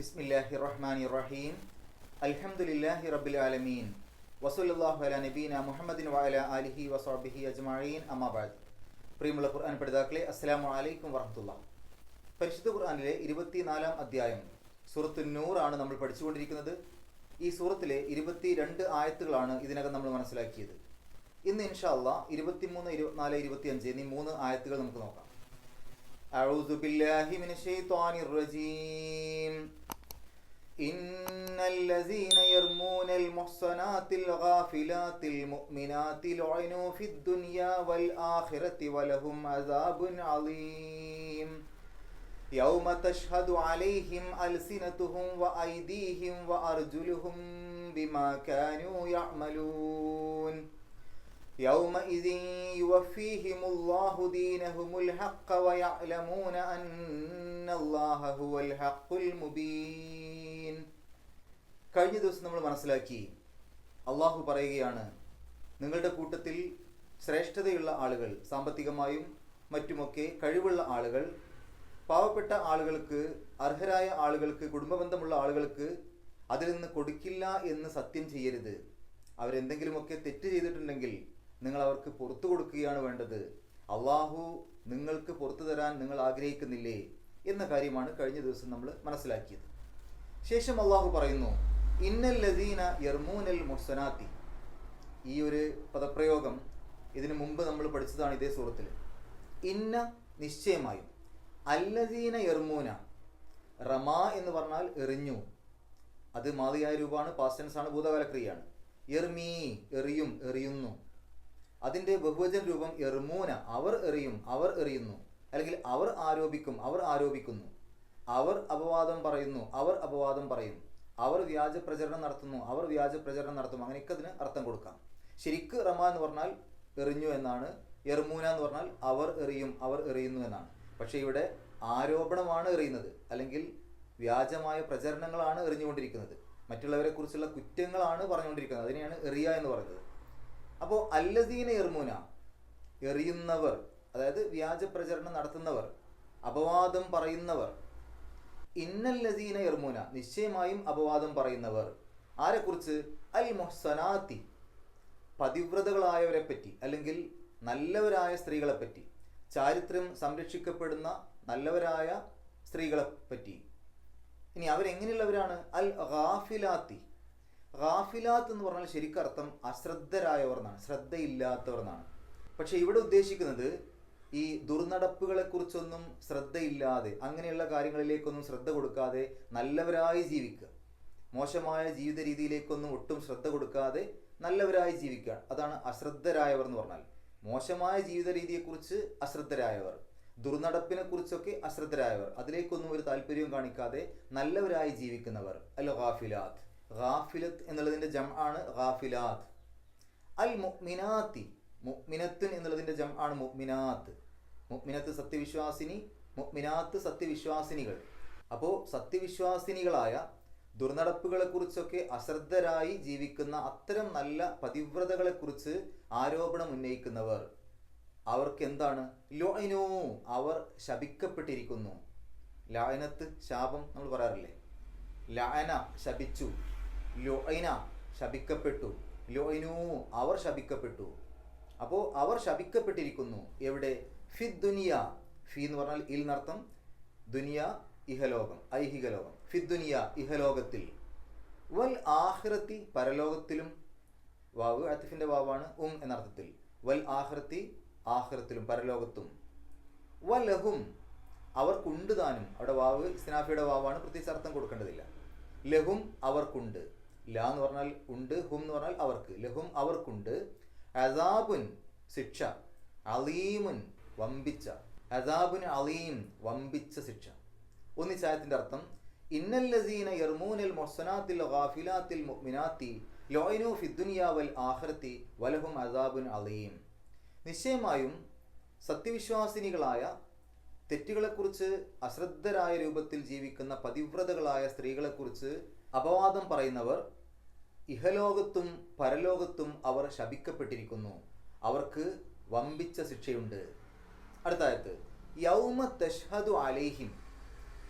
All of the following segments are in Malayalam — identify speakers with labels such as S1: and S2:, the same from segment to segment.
S1: ബിസ്മില്ലാഹിർ-റഹ്മാനിർ-റഹീം. അൽഹംദുലില്ലാഹി റബ്ബിൽ ആലമീൻ. വസല്ലല്ലാഹു അലാ നബീന മുഹമ്മദിൻ വഅലാ ആലിഹി വസഹ്ബിഹി അജ്മഈൻ. അമ്മാ ബഅദ്. പ്രിയമുള്ള ഖുർആൻ പഠിതാക്കളെ, അസ്സലാമു അലൈക്കും വറഹ്മത്തുള്ളാഹി. പരിശുദ്ധ ഖുർആനിലെ 24-ാം അധ്യായം സൂറത്തുൻ നൂർ ആണ് നമ്മൾ പഠിച്ചുകൊണ്ടിരിക്കുന്നത്. ഈ സൂറത്തിലെ 22 ആയത്തുകളാണ് ഇതിനകം നമ്മൾ മനസ്സിലാക്കിയത്. ഇന്ന് ഇൻഷാ അല്ലാഹ് 23, 24, 25 എന്നീ 3 ആയത്തുകൾ നമുക്ക് നോക്കാം. അഊദു ബില്ലാഹി മിനശ് ശൈത്വാനിർ റജീം. ഇന്നല്ലസീന യർമൂനൽ മുഹ്സനാത്തിൽ ഗാഫിലാത്തിൽ മുഅ്മിനാത്തിൽ ഉഇനൂ ഫിദ്ദുനിയാ വൽ ആഖിറതി വലഹും അസാബുൻ അളീം. യൗമ തശ്ഹദു അലൈഹിം അൽസിനതുഹും വഅയ്ദീഹിം വഅർജുലുഹും ബിമാ കാനൂ യഅമലൂൻ. يومئذ يوفيهم الله دينهم الحق ويعلمون أن الله هو الحق المبين. കഴിഞ്ഞ ദിവസം നമ്മൾ മനസ്സിലാക്കി, അള്ളാഹു പറയുകയാണ്, നിങ്ങളുടെ കൂട്ടത്തിൽ ശ്രേഷ്ഠതയുള്ള ആളുകൾ, സാമ്പത്തികമായും മറ്റുമൊക്കെ കഴിവുള്ള ആളുകൾ, പാവപ്പെട്ട ആളുകൾക്ക്, അർഹരായ ആളുകൾക്ക്, കുടുംബബന്ധമുള്ള ആളുകൾക്ക് അതിൽ നിന്ന് കൊടുക്കില്ല എന്ന് സത്യം ചെയ്യരുത്. അവരെന്തെങ്കിലുമൊക്കെ തെറ്റ് ചെയ്തിട്ടുണ്ടെങ്കിൽ നിങ്ങൾ അവർക്ക് പുറത്തു കൊടുക്കുകയാണ് വേണ്ടത്. അള്ളാഹു നിങ്ങൾക്ക് പുറത്തു തരാൻ നിങ്ങൾ ആഗ്രഹിക്കുന്നില്ലേ എന്ന കാര്യമാണ് കഴിഞ്ഞ ദിവസം നമ്മൾ മനസ്സിലാക്കിയത്. ശേഷം അള്ളാഹു പറയുന്നു, ഇന്നല്ലദീന യർമൂനൽ മുഹ്സനാത്തി. ഈ ഒരു പദപ്രയോഗം ഇതിനു മുമ്പ് നമ്മൾ പഠിച്ചതാണ് ഇതേ സൂറത്തിൽ. ഇന്ന നിശ്ചയമായും, അല്ലദീന യർമൂന, റമാ എന്ന് പറഞ്ഞാൽ എറിഞ്ഞു, അത് മാദിയായ രൂപമാണ്, പാസ്റ്റ് ടെൻസ് ആണ്, ഭൂതകാലക്രിയയാണ്. എർമീ എറിയും, എറിയുന്നു. അതിൻ്റെ ബഹുവചന രൂപം എർമൂന, അവർ എറിയും, അവർ എറിയുന്നു. അല്ലെങ്കിൽ അവർ ആരോപിക്കും, അവർ ആരോപിക്കുന്നു. അവർ അപവാദം പറയുന്നു, അവർ അപവാദം പറയും. അവർ വ്യാജ പ്രചരണം നടത്തുന്നു, അവർ വ്യാജ പ്രചരണം നടത്തും. അങ്ങനെയൊക്കെ അതിന് അർത്ഥം കൊടുക്കാം. ശരിക്ക് റമ എന്ന് പറഞ്ഞാൽ എറിഞ്ഞു എന്നാണ്, എർമൂന എന്ന് പറഞ്ഞാൽ അവർ എറിയും, അവർ എറിയുന്നു എന്നാണ്. പക്ഷേ ഇവിടെ ആരോപണമാണ് എറിയുന്നത്, അല്ലെങ്കിൽ വ്യാജമായ പ്രചരണങ്ങളാണ് എറിഞ്ഞുകൊണ്ടിരിക്കുന്നത്, മറ്റുള്ളവരെ കുറിച്ചുള്ള കുറ്റങ്ങളാണ് പറഞ്ഞുകൊണ്ടിരിക്കുന്നത്. അതിനെയാണ് എറിയ എന്ന് പറയുന്നത്. അപ്പോൾ അല്ലദീന യർമൂന, എറിയുന്നവർ, അതായത് വ്യാജ പ്രചരണം നടത്തുന്നവർ, അപവാദം പറയുന്നവർ. ഇന്നല്ലദീന യർമൂന, നിശ്ചയമായും അപവാദം പറയുന്നവർ. ആരെക്കുറിച്ച്? അൽ മുഹ്സനാത്തി, പതിവ്രതകളായവരെ പറ്റി, അല്ലെങ്കിൽ നല്ലവരായ സ്ത്രീകളെപ്പറ്റി, ചാരിത്രം സംരക്ഷിക്കപ്പെടുന്ന നല്ലവരായ സ്ത്രീകളെ പറ്റി. ഇനി അവരെങ്ങനെയുള്ളവരാണ്? അൽ ഗാഫിലാത്തി. ഗാഫിലാത്ത് എന്ന് പറഞ്ഞാൽ ശരിക്കർത്ഥം അശ്രദ്ധരായവർ എന്നാണ്, ശ്രദ്ധയില്ലാത്തവർ എന്നാണ്. പക്ഷെ ഇവിടെ ഉദ്ദേശിക്കുന്നത് ഈ ദുർനടപ്പുകളെക്കുറിച്ചൊന്നും ശ്രദ്ധയില്ലാതെ, അങ്ങനെയുള്ള കാര്യങ്ങളിലേക്കൊന്നും ശ്രദ്ധ കൊടുക്കാതെ നല്ലവരായി ജീവിക്കുക, മോശമായ ജീവിത രീതിയിലേക്കൊന്നും ഒട്ടും ശ്രദ്ധ കൊടുക്കാതെ നല്ലവരായി ജീവിക്കുക, അതാണ് അശ്രദ്ധരായവർ എന്ന് പറഞ്ഞാൽ. മോശമായ ജീവിത രീതിയെക്കുറിച്ച് അശ്രദ്ധരായവർ, ദുർനടപ്പിനെ കുറിച്ചൊക്കെ അശ്രദ്ധരായവർ, അതിലേക്കൊന്നും ഒരു താല്പര്യവും കാണിക്കാതെ നല്ലവരായി ജീവിക്കുന്നവർ. അൽ ഗാഫിലാത്ത്. ഗാഫിലത്ത് എന്നുള്ളതിൻ്റെ ജംആണ് ഗാഫിലാത്ത്. അൽ മുഅ്മിനാത്തി, മുഅ്മിനത്തുൻ എന്നുള്ളതിൻ്റെ ജംആണ് മുഅ്മിനാത്ത്. മുഅ്മിനത്ത് സത്യവിശ്വാസിനി, മുഅ്മിനാത്ത് സത്യവിശ്വാസിനികൾ. അപ്പോൾ സത്യവിശ്വാസിനികളായ, ദുർനടപ്പുകളെക്കുറിച്ചൊക്കെ അശ്രദ്ധരായി ജീവിക്കുന്ന അത്തരം നല്ല പതിവ്രതകളെക്കുറിച്ച് ആരോപണം ഉന്നയിക്കുന്നവർ. അവർക്ക് എന്താണ്? ലുഇനൂ, അവർ ശപിക്കപ്പെട്ടിരിക്കുന്നു. ലഅനത്ത് ശാപം നമ്മൾ പറയാറില്ലേ? ലഅന ശപിച്ചു, ലുഇന ശപിക്കപ്പെട്ടു, ലുഇനൂ അവർ ശപിക്കപ്പെട്ടു. അപ്പോൾ അവർ ശപിക്കപ്പെട്ടിരിക്കുന്നു. എവിടെ? ഫിദ്ദുനിയ. ഫി എന്ന് പറഞ്ഞാൽ ഇൽ എന്നർത്ഥം, ദുനിയ ഇഹലോകം, ഐഹിക ലോകം. ഫിദ്ദുനിയ ഇഹലോകത്തിൽ, വൽ ആഖിറത്തി പരലോകത്തിലും. വാവ് അത്തിഫിന്റെ വാവാണ്, എന്നർത്ഥത്തിൽ. വൽ ആഖിറത്തി ആഖിറത്തിലും, പരലോകത്തും. വലഹും അവർക്കുണ്ട് താനും. അവിടെ വാവ് ഇസ്തിനാഫിയുടെ വാവാണ്, പ്രത്യേകിച്ച് അർത്ഥം കൊടുക്കേണ്ടതില്ല. ലഹും അവർക്കുണ്ട്. ലാ എന്ന് പറഞ്ഞാൽ ഉണ്ട്, ഹും എന്ന് പറഞ്ഞാൽ അവർക്ക്. ലഹും അവർക്കുണ്ട്. അസാബുൻ ശിക്ഷ, അലീമുൻ വമ്പിച്ച. അസാബുൻ അലീം വമ്പിച്ച ശിക്ഷ. ഒന്നിച്ചായത്തിന്റെ അർത്ഥം, ഇന്നല്ലസീന യർമൂനൽ മുഹ്സനാത്തിൽ ഗാഫിലാത്തിൽ മുഅ്മിനാത്തി ലുഇനൂ ഫിദ്ദുനിയാ വൽ ആഖിറതി വലഹും അസാബുൻ അലീം. നിശ്ചയമായും സത്യവിശ്വാസിനികളായ, തെറ്റുകളെക്കുറിച്ച് അശ്രദ്ധരായ രൂപത്തിൽ ജീവിക്കുന്ന പതിവ്രതകളായ സ്ത്രീകളെക്കുറിച്ച് അപവാദം പറയുന്നവർ, ഇഹലോകത്തും പരലോകത്തും അവർ ശപിക്കപ്പെട്ടിരിക്കുന്നു, അവർക്ക് വമ്പിച്ച ശിക്ഷയുണ്ട്. അടുത്ത ആയത്ത്, യൗമ തശ്ഹദു അലൈഹിം.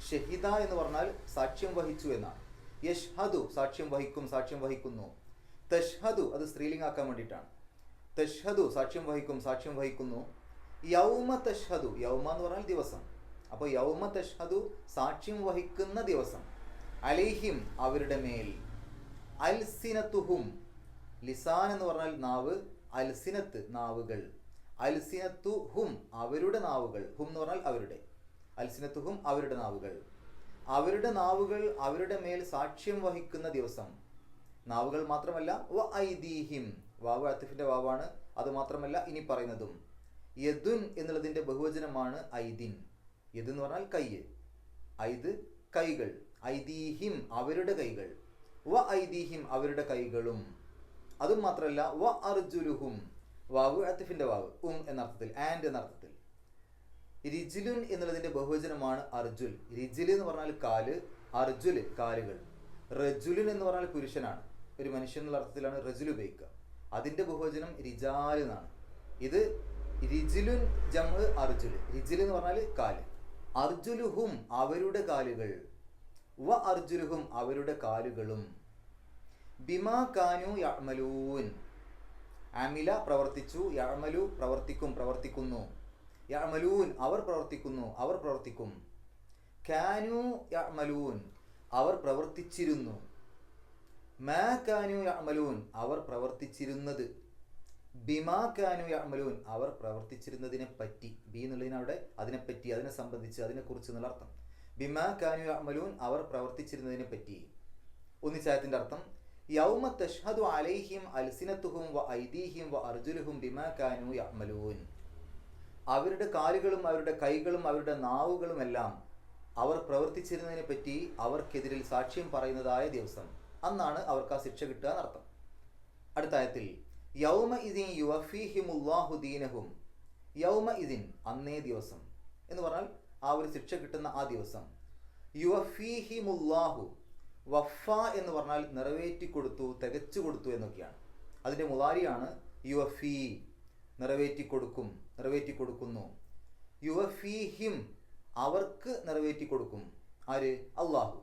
S1: ഷഹിദ എന്ന് പറഞ്ഞാൽ സാക്ഷ്യം വഹിച്ചു എന്നാണ്. യഷ്ഹദു സാക്ഷ്യം വഹിക്കും, സാക്ഷ്യം വഹിക്കുന്നു. തഷ്ഹദു അത് സ്ത്രീലിംഗാക്കാൻ വേണ്ടിയിട്ടാണ്. തഷ്ഹദു സാക്ഷ്യം വഹിക്കും, സാക്ഷ്യം വഹിക്കുന്നു. യൗമ തഷ്ഹദു, യൗമ എന്ന് പറഞ്ഞാൽ ദിവസം. അപ്പോൾ യൗമ തഷ്ഹദു സാക്ഷ്യം വഹിക്കുന്ന ദിവസം. അലൈഹിം അവരുടെ മേൽ. അൽസിനത്തുഹും ലിസാൻ എന്ന് പറഞ്ഞാൽ നാവ്, അൽസിനത്ത് നാവുകൾ. അൽസിനത്തുഹും അവരുടെ നാവുകൾ, ഹും എന്ന് പറഞ്ഞാൽ അവരുടെ. അൽസിനത്തുഹും അവരുടെ നാവുകൾ. അവരുടെ നാവുകൾ അവരുടെ മേൽ സാക്ഷ്യം വഹിക്കുന്ന ദിവസം. നാവുകൾ മാത്രമല്ല, വ ഐദീഹിം, വാവ് അത്തിഫിന്റെ വാവാണ്. അത് മാത്രമല്ല ഇനി പറയുന്നതും. യദുൻ എന്നുള്ളതിന്റെ ബഹുവചനമാണ് ഐദിൻ. യദ് എന്ന് പറഞ്ഞാൽ കൈ, ഐദ് കൈകൾ. ഐദീഹിം അവരുടെ കൈകൾ. വ ഐദീഹിം അവരുടെ കൈകളും. അതും മാത്രമല്ല വ അർജുലുഹും, വാവ് അത്തിഫിന്റെ വാവ്, എന്നർത്ഥത്തിൽ, ആൻഡ് എന്നർത്ഥത്തിൽ. റിജിലുൻ എന്നുള്ളതിന്റെ ബഹുവചനമാണ് അർജുൽ. റിജിൽ എന്ന് പറഞ്ഞാൽ കാല്, അർജുൽ കാലുകൾ. റജുലുൻ എന്ന് പറഞ്ഞാൽ പുരുഷനാണ്, ഒരു മനുഷ്യൻ എന്നുള്ള അർത്ഥത്തിലാണ് റജുൽ ഉപയോഗിക്കുക. അതിന്റെ ബഹുവചനം റിജാൽ എന്നാണ്. ഇത് റിജിലുൻ ജംഅ് അർജുൽ. റിജിൽ എന്ന് പറഞ്ഞാൽ കാല്. അർജുലുഹും അവരുടെ കാലുകൾ. വ അർജുലുഹും അവരുടെ കാലുകളും. ബിമാ കാനു യഅമലൂൻ, അമില പ്രവർത്തിച്ചു, യഅമലു പ്രവർത്തിക്കും, പ്രവർത്തിക്കുന്നു. യഅമലൂൻ അവർ പ്രവർത്തിക്കുന്നു, അവർ പ്രവർത്തിക്കും. കാനു യഅമലൂൻ അവർ പ്രവർത്തിച്ചിരുന്നു. മാ കാനു യഅമലൂൻ അവർ പ്രവർത്തിച്ചിരുന്നത്. ബിമാ കാനു യഅമലൂൻ അവർ പ്രവർത്തിച്ചിരുന്നതിനെ പറ്റി. ബി എന്നുള്ളതിനവിടെ അതിനെപ്പറ്റി, അതിനെ സംബന്ധിച്ച്, അതിനെക്കുറിച്ച് എന്നുള്ള അർത്ഥം. ബിമാ കാനു യഅമലൂൻ അവർ പ്രവർത്തിച്ചിരുന്നതിനെ പറ്റി. ഒന്നിച്ചായത്തിന്റെ അർത്ഥം യൗമ തഷ്ഹദു അലൈഹിം അൽസിനത്തുഹും വ ഐദീഹിം വ അർജുലുഹും ബിമാ കാനു യഅമലൂൻ. അവരുടെ കാലുകളും അവരുടെ കൈകളും അവരുടെ നാവുകളുമെല്ലാം അവർ പ്രവർത്തിച്ചിരുന്നതിനെ പറ്റി അവർക്കെതിരിൽ സാക്ഷ്യം പറയുന്നതായ ദിവസം. അന്നാണ് അവർക്ക് ആ ശിക്ഷ കിട്ടുക എന്നർത്ഥം. അടുത്ത ആയത്തിൽ യൗമ ഇദിൻ യുവഫീഹിമുല്ലാഹു ദീനഹും. യൗമ ഇദിൻ അന്നേ ദിവസം എന്ന് പറഞ്ഞാൽ ആ ഒരു ശിക്ഷ കിട്ടുന്ന ആ ദിവസം. യുവഫീഹിമുല്ലാഹു, വഫ എന്ന് പറഞ്ഞാൽ നിറവേറ്റി കൊടുത്തു, തികച്ചു കൊടുത്തു എന്നൊക്കെയാണ്. അതിൻ്റെ മുളാരിയാണ് യുവഫീ, നിറവേറ്റി കൊടുക്കും, നിറവേറ്റി കൊടുക്കുന്നു. യുവഫീഹിം അവർക്ക് നിറവേറ്റി കൊടുക്കും. ആര്? അള്ളാഹു.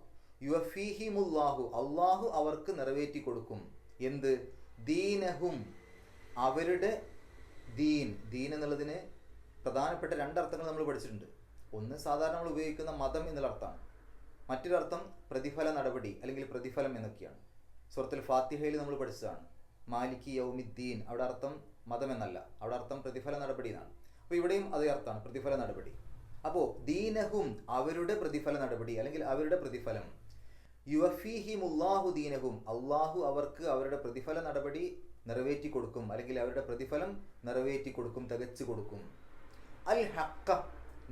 S1: യുവഫീഹിമുല്ലാഹു അള്ളാഹു അവർക്ക് നിറവേറ്റി കൊടുക്കും. എന്ത്? ദീനഹും അവരുടെ ദീൻ. ദീൻ എന്നുള്ളതിന് പ്രധാനപ്പെട്ട രണ്ടർത്ഥങ്ങൾ നമ്മൾ പഠിച്ചിട്ടുണ്ട്. ഒന്ന് സാധാരണ നമ്മൾ ഉപയോഗിക്കുന്ന മതം എന്നുള്ള അർത്ഥമാണ്. മറ്റൊരർത്ഥം പ്രതിഫല നടപടി അല്ലെങ്കിൽ പ്രതിഫലം എന്നൊക്കെയാണ്. സൂറത്തുൽ ഫാത്തിഹയിൽ നമ്മൾ പഠിച്ചതാണ്. മാലിക്കി യൗമിദ്ദീൻ, അവിടെ അർത്ഥം മതം എന്നല്ല, അവിടെ അർത്ഥം പ്രതിഫല നടപടി എന്നാണ്. അപ്പോൾ ഇവിടെയും അതേ അർത്ഥമാണ്, പ്രതിഫല നടപടി. അപ്പോൾ ദീനഹും അവരുടെ പ്രതിഫല നടപടി അല്ലെങ്കിൽ അവരുടെ പ്രതിഫലം. യുവഫീഹിമുല്ലാഹു ദീനഹും അള്ളാഹു അവർക്ക് അവരുടെ പ്രതിഫല നടപടി നിറവേറ്റി കൊടുക്കും അല്ലെങ്കിൽ അവരുടെ പ്രതിഫലം നിറവേറ്റി കൊടുക്കും, തികച്ചു കൊടുക്കും. അൽ ഹക്ക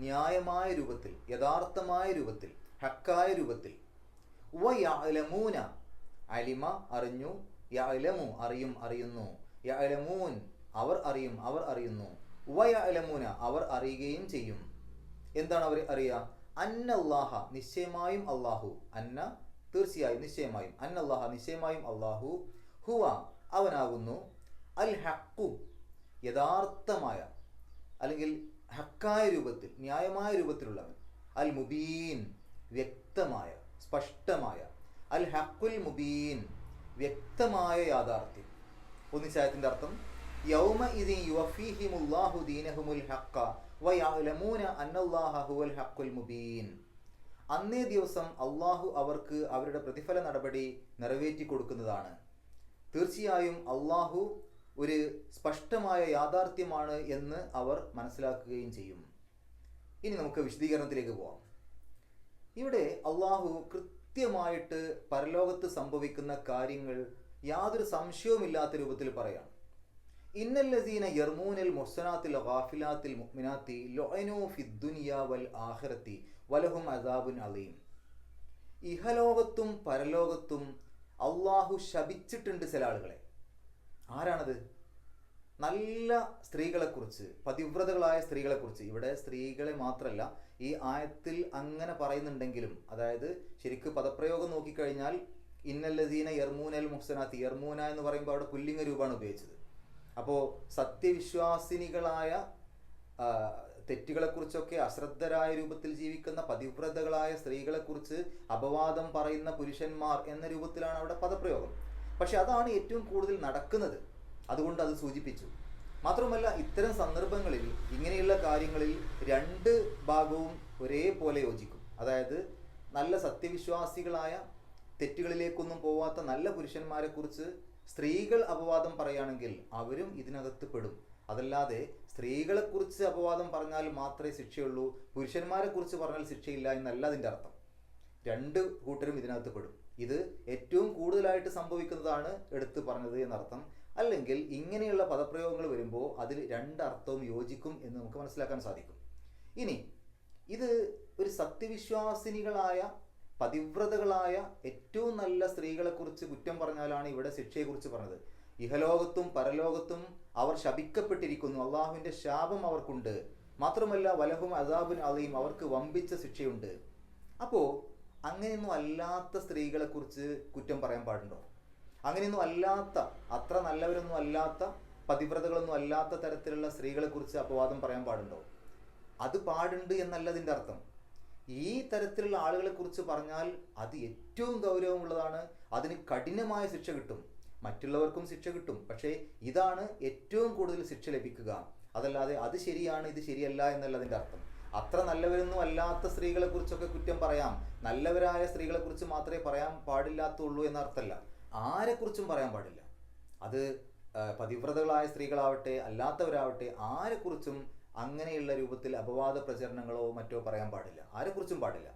S1: ന്യായമായ രൂപത്തിൽ, യഥാർത്ഥമായ രൂപത്തിൽ, ഹക്കായ രൂപത്തിൽ. വ യഅലമൂന അലിമ അറിഞ്ഞു, യഅലമു അറിയും, അറിയുന്നു. യഅലമൂൻ അവർ അറിയും, അവർ അറിയുന്നു. വ യഅലമൂന അവർ അറിയുകയും ചെയ്യും. എന്താണ് അവർ അറിയുക? അന്നല്ലാഹ നിശ്ചയമായും അള്ളാഹു, അന്ന തീർച്ചയായും നിശ്ചയമായും, അന്നല്ലാഹ നിശ്ചയമായും അള്ളാഹു, ഹുവ അവനാകുന്നു, അൽ ഹഖു യഥാർത്ഥമായ അല്ലെങ്കിൽ ഹക്കായ രൂപത്തിൽ, ന്യായമായ രൂപത്തിലുള്ളവൻ, അൽ മുബീൻ വ്യക്തമായ, സ്പഷ്ടമായ, അൽ ഹഖുൽ മുബീൻ വ്യക്തമായ യാഥാർത്ഥ്യം. ഒന്നിച്ചായത്തിന്റെ അർത്ഥം യൗമ ഇദിൻ യുവഫീഹിമുല്ലാഹു ദീനഹുമുൽ ഹഖ വ യഅലമൂന അന്നല്ലാഹ ഹുവൽ ഹഖുൽ മുബീൻ. അന്നേ ദിവസം അള്ളാഹു അവർക്ക് അവരുടെ പ്രതിഫല നടപടി നിറവേറ്റി കൊടുക്കുന്നതാണ്. തീർച്ചയായും അള്ളാഹു ഒരു സ്പഷ്ടമായ യാഥാർത്ഥ്യമാണ് എന്ന് അവർ മനസ്സിലാക്കുകയും ചെയ്യും. ഇനി നമുക്ക് വിശദീകരണത്തിലേക്ക് പോവാം. ഇവിടെ അള്ളാഹു കൃത്യമായിട്ട് പരലോകത്ത് സംഭവിക്കുന്ന കാര്യങ്ങൾ യാതൊരു സംശയവുമില്ലാത്ത രൂപത്തിൽ പറയാം. ഇന്നല്ലസീന യർമൂനൽ മുഹ്സനാത്തിൽ ഗാഫിലാത്തിൽ മുഅ്മിനാത്തി ലുഅനൂ ഫിദ്ദുനിയ വൽ ആഖിറത്തി വലഹും അദാബുൻ അലീം. ഇഹലോകത്തും പരലോകത്തും അള്ളാഹു ശപിച്ചിട്ടുണ്ട് ചില ആളുകളെ. ആരാണത്? നല്ല സ്ത്രീകളെക്കുറിച്ച്, പതിവ്രതകളായ സ്ത്രീകളെക്കുറിച്ച്. ഇവിടെ സ്ത്രീകളെ മാത്രമല്ല, ഈ ആയത്തിൽ അങ്ങനെ പറയുന്നുണ്ടെങ്കിലും, അതായത് ശരിക്ക് പദപ്രയോഗം നോക്കിക്കഴിഞ്ഞാൽ ഇന്നല്ലസീന യർമൂനൽ മുഹ്സനാത്തി, യർമൂന എന്ന് പറയുമ്പോൾ അവിടെ പുല്ലിംഗ രൂപമാണ് ഉപയോഗിച്ചത്. അപ്പോൾ സത്യവിശ്വാസിനികളായ തെറ്റുകളെക്കുറിച്ചൊക്കെ അശ്രദ്ധരായ രൂപത്തിൽ ജീവിക്കുന്ന പതിവ്രതകളായ സ്ത്രീകളെക്കുറിച്ച് അപവാദം പറയുന്ന പുരുഷന്മാർ എന്ന രൂപത്തിലാണ് അവിടെ പദപ്രയോഗം. പക്ഷെ അതാണ് ഏറ്റവും കൂടുതൽ നടക്കുന്നത്, അതുകൊണ്ട് അത് സൂചിപ്പിച്ചു. മാത്രമല്ല, ഇത്തരം സന്ദർഭങ്ങളിൽ ഇങ്ങനെയുള്ള കാര്യങ്ങളിൽ രണ്ട് ഭാഗവും ഒരേപോലെ യോജിക്കും. അതായത് നല്ല സത്യവിശ്വാസികളായ തെറ്റുകളിലേക്കൊന്നും പോവാത്ത നല്ല പുരുഷന്മാരെ കുറിച്ച് സ്ത്രീകൾ അപവാദം പറയുകയാണെങ്കിൽ അവരും ഇതിനകത്ത് പെടും. അതല്ലാതെ സ്ത്രീകളെക്കുറിച്ച് അപവാദം പറഞ്ഞാൽ മാത്രമേ ശിക്ഷയുള്ളൂ, പുരുഷന്മാരെ കുറിച്ച് പറഞ്ഞാൽ ശിക്ഷയില്ല എന്നല്ല അതിൻ്റെ അർത്ഥം. രണ്ട് കൂട്ടരും ഇതിനകത്ത് പെടും. ഇത് ഏറ്റവും കൂടുതലായിട്ട് സംഭവിക്കുന്നതാണ് എടുത്തു പറഞ്ഞത് എന്നർത്ഥം. അല്ലെങ്കിൽ ഇങ്ങനെയുള്ള പദപ്രയോഗങ്ങൾ വരുമ്പോൾ അതിൽ രണ്ടർത്ഥവും യോജിക്കും എന്ന് നമുക്ക് മനസ്സിലാക്കാൻ സാധിക്കും. ഇനി ഇത് ഒരു സത്യവിശ്വാസിനികളായ പതിവ്രതകളായ ഏറ്റവും നല്ല സ്ത്രീകളെക്കുറിച്ച് കുറ്റം പറഞ്ഞാലാണ് ഇവിടെ ശിക്ഷയെക്കുറിച്ച് പറഞ്ഞത്. ഇഹലോകത്തും പരലോകത്തും അവർ ശപിക്കപ്പെട്ടിരിക്കുന്നു, അള്ളാഹുവിൻ്റെ ശാപം അവർക്കുണ്ട്. മാത്രമല്ല വലഹും അസാബുൻ അലീം, അവർക്ക് വമ്പിച്ച ശിക്ഷയുണ്ട്. അപ്പോൾ അങ്ങനെയൊന്നും അല്ലാത്ത സ്ത്രീകളെക്കുറിച്ച് കുറ്റം പറയാൻ പാടുണ്ടോ? അങ്ങനെയൊന്നും അല്ലാത്ത, അത്ര നല്ലവരൊന്നും അല്ലാത്ത, പതിവ്രതകളൊന്നും അല്ലാത്ത തരത്തിലുള്ള സ്ത്രീകളെക്കുറിച്ച് അപവാദം പറയാൻ പാടുണ്ടോ? അത് പാടുണ്ട് എന്നല്ല അതിൻ്റെ അർത്ഥം. ഈ തരത്തിലുള്ള ആളുകളെ കുറിച്ച് പറഞ്ഞാൽ അത് ഏറ്റവും ഗൗരവമുള്ളതാണ്, അതിന് കഠിനമായ ശിക്ഷ കിട്ടും. മറ്റുള്ളവർക്കും ശിക്ഷ കിട്ടും, പക്ഷേ ഇതാണ് ഏറ്റവും കൂടുതൽ ശിക്ഷ ലഭിക്കുക. അതല്ലാതെ അത് ശരിയാണ് ഇത് ശരിയല്ല എന്നല്ല അതിൻ്റെ അർത്ഥം. അത്ര നല്ലവരൊന്നും അല്ലാത്ത സ്ത്രീകളെ കുറിച്ചൊക്കെ കുറ്റം പറയാം, നല്ലവരായ സ്ത്രീകളെ കുറിച്ച് മാത്രമേ പറയാൻ പാടില്ലാത്തുള്ളൂ എന്നർത്ഥമല്ല. ആരെക്കുറിച്ചും പറയാൻ പാടില്ല. അത് പതിവ്രതകളായ സ്ത്രീകളാവട്ടെ അല്ലാത്തവരാവട്ടെ ആരെക്കുറിച്ചും അങ്ങനെയുള്ള രൂപത്തിൽ അപവാദ പ്രചരണങ്ങളോ മറ്റോ പറയാൻ പാടില്ല. ആരെക്കുറിച്ചും പാടില്ല.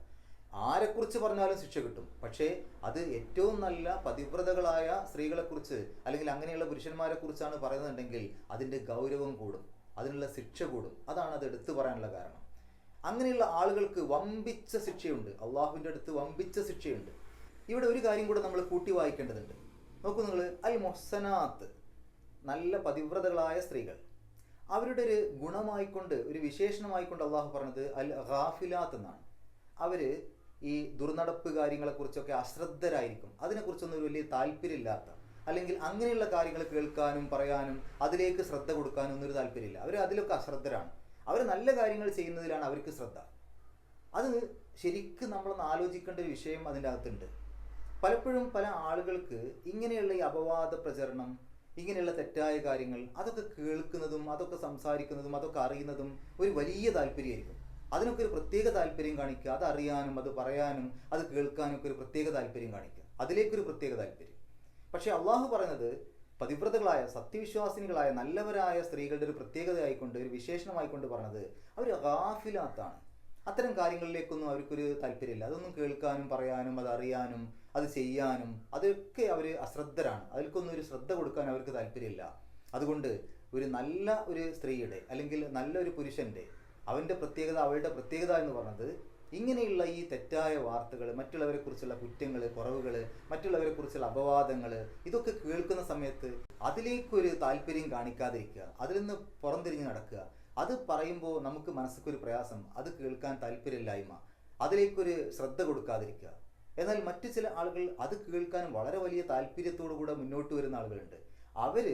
S1: ആരെക്കുറിച്ച് പറഞ്ഞാലും ശിക്ഷ കിട്ടും. പക്ഷേ അത് ഏറ്റവും നല്ല പതിവ്രതകളായ സ്ത്രീകളെക്കുറിച്ച് അല്ലെങ്കിൽ അങ്ങനെയുള്ള പുരുഷന്മാരെ കുറിച്ചാണ് പറയുന്നുണ്ടെങ്കിൽ അതിൻ്റെ ഗൗരവം കൂടും, അതിനുള്ള ശിക്ഷ കൂടും. അതാണ് അത് എടുത്തു പറയാനുള്ള കാരണം. അങ്ങനെയുള്ള ആളുകൾക്ക് വമ്പിച്ച ശിക്ഷയുണ്ട്, അള്ളാഹുവിൻ്റെ അടുത്ത് വമ്പിച്ച ശിക്ഷയുണ്ട്. ഇവിടെ ഒരു കാര്യം കൂടെ നമ്മൾ കൂട്ടി വായിക്കേണ്ടതുണ്ട്. നോക്കൂ നിങ്ങൾ, അൽ മുഹ്സനാത്ത്, നല്ല പതിവ്രതകളായ സ്ത്രീകൾ, അവരുടെ ഒരു ഗുണമായിക്കൊണ്ട്, ഒരു വിശേഷണമായിക്കൊണ്ട് അള്ളാഹു പറഞ്ഞത് അൽ ഗാഫിലാത്ത് എന്നാണ്. അവർ ഈ ദുർനടപ്പ് കാര്യങ്ങളെക്കുറിച്ചൊക്കെ അശ്രദ്ധരായിരിക്കും, അതിനെക്കുറിച്ചൊന്നും ഒരു വലിയ താല്പര്യമില്ലാത്ത, അല്ലെങ്കിൽ അങ്ങനെയുള്ള കാര്യങ്ങൾ കേൾക്കാനും പറയാനും അതിലേക്ക് ശ്രദ്ധ കൊടുക്കാനും ഒന്നൊരു താല്പര്യമില്ല. അവർ അതിലൊക്കെ അശ്രദ്ധരാണ്. അവർ നല്ല കാര്യങ്ങൾ ചെയ്യുന്നതിലാണ് അവർക്ക് ശ്രദ്ധ. അത് ശരിക്കും നമ്മളൊന്ന് ആലോചിക്കേണ്ട ഒരു വിഷയം അതിൻ്റെ അകത്തുണ്ട്. പലപ്പോഴും പല ആളുകൾക്ക് ഇങ്ങനെയുള്ള ഈ അപവാദ പ്രചരണം, ഇങ്ങനെയുള്ള തെറ്റായ കാര്യങ്ങൾ അതൊക്കെ കേൾക്കുന്നതും അതൊക്കെ സംസാരിക്കുന്നതും അതൊക്കെ അറിയുന്നതും ഒരു വലിയ താല്പര്യമായിരിക്കും. അതിനൊക്കെ ഒരു പ്രത്യേക താല്പര്യം കാണിക്കുക, അത് അറിയാനും അത് പറയാനും അത് കേൾക്കാനും ഒക്കെ ഒരു പ്രത്യേക താല്പര്യം കാണിക്കുക, അതിലേക്കൊരു പ്രത്യേക താല്പര്യം. പക്ഷേ അള്ളാഹു പറയുന്നത് പതിവ്രതകളായ സത്യവിശ്വാസിനികളായ നല്ലവരായ സ്ത്രീകളുടെ ഒരു പ്രത്യേകതയായിക്കൊണ്ട്, ഒരു വിശേഷണമായിക്കൊണ്ട് പറഞ്ഞത് അവർ ഗാഫിലാത്താണ്. അത്തരം കാര്യങ്ങളിലേക്കൊന്നും അവർക്കൊരു താല്പര്യമില്ല. അതൊന്നും കേൾക്കാനും പറയാനും അത് അറിയാനും അത് ചെയ്യാനും അതൊക്കെ അവർ അശ്രദ്ധരാണ്. അതിൽക്കൊന്നും ഒരു ശ്രദ്ധ കൊടുക്കാൻ അവർക്ക് താല്പര്യമില്ല. അതുകൊണ്ട് ഒരു നല്ല ഒരു സ്ത്രീയുടെ അല്ലെങ്കിൽ നല്ലൊരു പുരുഷൻ്റെ അവൻ്റെ പ്രത്യേകത, അവളുടെ പ്രത്യേകത എന്ന് പറഞ്ഞത് ഇങ്ങനെയുള്ള ഈ തെറ്റായ വാർത്തകൾ, മറ്റുള്ളവരെക്കുറിച്ചുള്ള കുറ്റങ്ങൾ, കുറവുകൾ, മറ്റുള്ളവരെക്കുറിച്ചുള്ള അപവാദങ്ങൾ, ഇതൊക്കെ കേൾക്കുന്ന സമയത്ത് അതിലേക്കൊരു താല്പര്യം കാണിക്കാതിരിക്കുക, അതിൽ നിന്ന് പുറംതിരിഞ്ഞ് നടക്കുക. അത് പറയുമ്പോൾ നമുക്ക് മനസ്സിക്കൊരു പ്രയാസം, അത് കേൾക്കാൻ താല്പര്യമില്ലായ്മ, അതിലേക്കൊരു ശ്രദ്ധ കൊടുക്കാതിരിക്കുക. എന്നാൽ മറ്റു ചില ആളുകൾ അത് കേൾക്കാനും വളരെ വലിയ താല്പര്യത്തോടു കൂടെ മുന്നോട്ട് വരുന്ന ആളുകളുണ്ട്. അവർ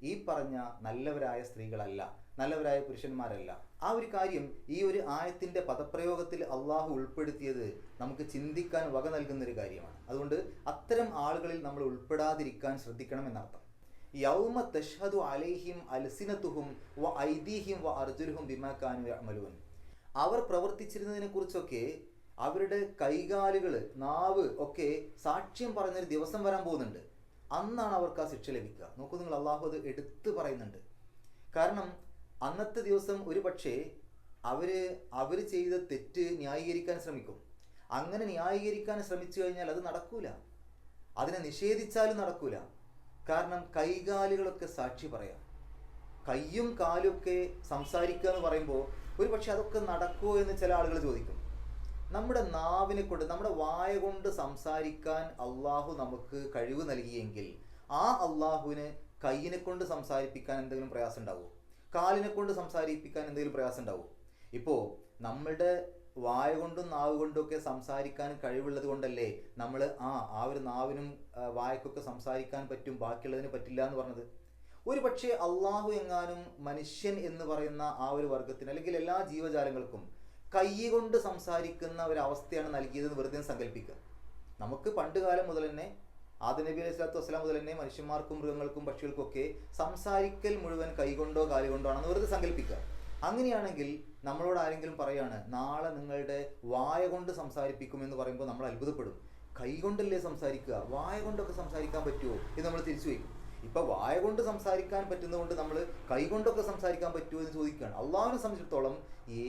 S1: ഈ പറഞ്ഞ നല്ലവരായ സ്ത്രീകളല്ല, നല്ലവരായ പുരുഷന്മാരല്ല. ആ ഒരു കാര്യം ഈ ഒരു ആയത്തിൻ്റെ പദപ്രയോഗത്തിൽ അള്ളാഹു ഉൾപ്പെടുത്തിയത് നമുക്ക് ചിന്തിക്കാൻ വക നൽകുന്നൊരു കാര്യമാണ്. അതുകൊണ്ട് അത്തരം ആളുകളിൽ നമ്മൾ ഉൾപ്പെടാതിരിക്കാൻ ശ്രദ്ധിക്കണം എന്നർത്ഥം. യൗമ തഷ്ഹദു അലൈഹിം അൽസിനതുഹും വ ഐദീഹിം വ അർജുലുഹും ബിമാ കാനൂ യഅമലൂൻ. അവർ പ്രവർത്തിച്ചിരുന്നതിനെ കുറിച്ചൊക്കെ അവരുടെ കൈകാലുകൾ, നാവ് ഒക്കെ സാക്ഷ്യം പറഞ്ഞൊരു ദിവസം വരാൻ പോകുന്നുണ്ട്. അന്നാണ് അവർക്ക് ആ ശിക്ഷ ലഭിക്കുക. നോക്കൂ നിങ്ങൾ, അള്ളാഹു അത് എടുത്ത് പറയുന്നുണ്ട്. കാരണം അന്നത്തെ ദിവസം ഒരു പക്ഷേ അവർ ചെയ്ത തെറ്റ് ന്യായീകരിക്കാൻ ശ്രമിക്കും. അങ്ങനെ ന്യായീകരിക്കാൻ ശ്രമിച്ചു കഴിഞ്ഞാൽ അത് നടക്കൂല, അതിനെ നിഷേധിച്ചാലും നടക്കൂല. കാരണം കൈകാലുകളൊക്കെ സാക്ഷി പറയാം. കയ്യും കാലൊക്കെ സംസാരിക്കുക എന്ന് പറയുമ്പോൾ ഒരു പക്ഷെ അതൊക്കെ നടക്കുമോ എന്ന് ചില ആളുകൾ ചോദിക്കും. നമ്മുടെ നാവിനെ കൊണ്ട്, നമ്മുടെ വായ കൊണ്ട് സംസാരിക്കാൻ അള്ളാഹു നമുക്ക് കഴിവ് നൽകിയെങ്കിൽ ആ അള്ളാഹുവിന് കയ്യിനെ കൊണ്ട് സംസാരിപ്പിക്കാൻ എന്തെങ്കിലും പ്രയാസം ഉണ്ടാവുമോ? കാലിനെ കൊണ്ട് സംസാരിപ്പിക്കാൻ എന്തെങ്കിലും പ്രയാസം ഉണ്ടാവുമോ? ഇപ്പോൾ നമ്മളുടെ വായ കൊണ്ടും നാവ് കൊണ്ടും ഒക്കെ സംസാരിക്കാൻ കഴിവുള്ളത് കൊണ്ടല്ലേ നമ്മൾ ആ ഒരു നാവിനും വായക്കൊക്കെ സംസാരിക്കാൻ പറ്റും, ബാക്കിയുള്ളതിന് പറ്റില്ല എന്ന് പറഞ്ഞത്. ഒരു പക്ഷേ അള്ളാഹു എങ്ങാനും മനുഷ്യൻ എന്ന് പറയുന്ന ആ ഒരു വർഗത്തിന് അല്ലെങ്കിൽ എല്ലാ ജീവജാലങ്ങൾക്കും കൈ കൊണ്ട് സംസാരിക്കുന്ന ഒരവസ്ഥയാണ് നൽകിയതെന്ന് വെറുതെ സങ്കല്പിക്കുക. നമുക്ക് പണ്ട് കാലം മുതൽ തന്നെ ആദം നബി അലൈഹി സ്വലാത്തു വസ്സലാം മുതൽ തന്നെ മനുഷ്യന്മാർക്കും മൃഗങ്ങൾക്കും പക്ഷികൾക്കും ഒക്കെ സംസാരിക്കൽ മുഴുവൻ കൈകൊണ്ടോ കാലുകൊണ്ടോ ആണെന്ന് വെറുതെ സങ്കല്പിക്കുക. അങ്ങനെയാണെങ്കിൽ നമ്മളോട് ആരെങ്കിലും പറയാണ് നാളെ നിങ്ങളുടെ വായ കൊണ്ട് സംസാരിപ്പിക്കുമെന്ന് പറയുമ്പോൾ നമ്മൾ അത്ഭുതപ്പെടും. കൈ കൊണ്ടല്ലേ സംസാരിക്കുക, വായ കൊണ്ടൊക്കെ സംസാരിക്കാൻ പറ്റുമോ എന്ന് നമ്മൾ തിരിച്ചു വയ്ക്കും. ഇപ്പൊ വായ കൊണ്ട് സംസാരിക്കാൻ പറ്റുന്നതുകൊണ്ട് നമ്മൾ കൈ കൊണ്ടൊക്കെ സംസാരിക്കാൻ പറ്റുമോ എന്ന് ചോദിക്കുകയാണ്. അള്ളാഹുവിനെ സംബന്ധിച്ചിടത്തോളം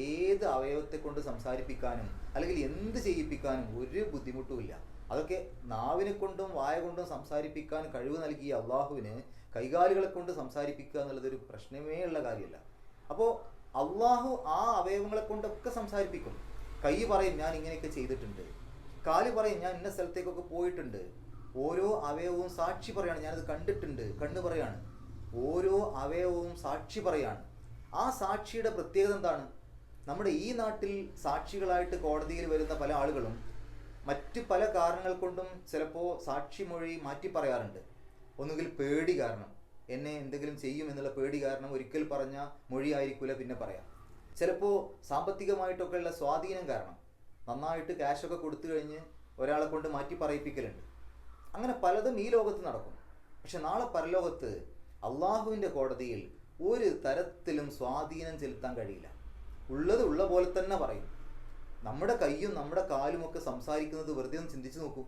S1: ഏത് അവയവത്തെ കൊണ്ട് സംസാരിപ്പിക്കാനും അല്ലെങ്കിൽ എന്ത് ചെയ്യിപ്പിക്കാനും ഒരു ബുദ്ധിമുട്ടുമില്ല. അതൊക്കെ നാവിനെ കൊണ്ടും വായ കൊണ്ടും സംസാരിപ്പിക്കാൻ കഴിവ് നൽകിയ അള്ളാഹുവിന് കൈകാലുകളെ കൊണ്ട് സംസാരിപ്പിക്കുക എന്നുള്ളതൊരു പ്രശ്നമേ ഉള്ള കാര്യമല്ല. അപ്പോൾ അള്ളാഹു ആ അവയവങ്ങളെ കൊണ്ടൊക്കെ സംസാരിപ്പിക്കും. കൈ പറയും ഞാൻ ഇങ്ങനെയൊക്കെ ചെയ്തിട്ടുണ്ട്, കാല് പറയും ഞാൻ ഇന്ന സ്ഥലത്തേക്കൊക്കെ പോയിട്ടുണ്ട്. ഓരോ അവയവവും സാക്ഷി പറയാണ്, ഞാനത് കണ്ടിട്ടുണ്ട്. കണ്ണ് പറയാണ്, ഓരോ അവയവവും സാക്ഷി പറയാണ്. ആ സാക്ഷിയുടെ പ്രത്യേകത എന്താണ്? നമ്മുടെ ഈ നാട്ടിൽ സാക്ഷികളായിട്ട് കോടതിയിൽ വരുന്ന പല ആളുകളും മറ്റ് പല കാരണങ്ങൾ കൊണ്ടും ചിലപ്പോൾ സാക്ഷിമൊഴി മാറ്റി പറയാറുണ്ട്. ഒന്നുകിൽ പേടി കാരണം, എന്നെ എന്തെങ്കിലും ചെയ്യും എന്നുള്ള പേടി കാരണം ഒരിക്കൽ പറഞ്ഞ മൊഴി ആയിരിക്കില്ല പിന്നെ പറയാം. ചിലപ്പോൾ സാമ്പത്തികമായിട്ടൊക്കെ ഉള്ള സ്വാധീനം കാരണം, നന്നായിട്ട് ക്യാഷൊക്കെ കൊടുത്തു കഴിഞ്ഞ് ഒരാളെ കൊണ്ട് മാറ്റി പറയിപ്പിക്കലുണ്ട്. അങ്ങനെ പലതും ഈ ലോകത്ത് നടക്കും. പക്ഷെ നാളെ പരലോകത്ത് അള്ളാഹുവിൻ്റെ കോടതിയിൽ ഒരു തരത്തിലും സ്വാധീനം ചെലുത്താൻ കഴിയില്ല. ഉള്ളത് ഉള്ള പോലെ തന്നെ പറയും. നമ്മുടെ കൈയും നമ്മുടെ കാലുമൊക്കെ സംസാരിക്കുന്നത് വെറുതെ ഒന്ന് ചിന്തിച്ചു നോക്കൂ.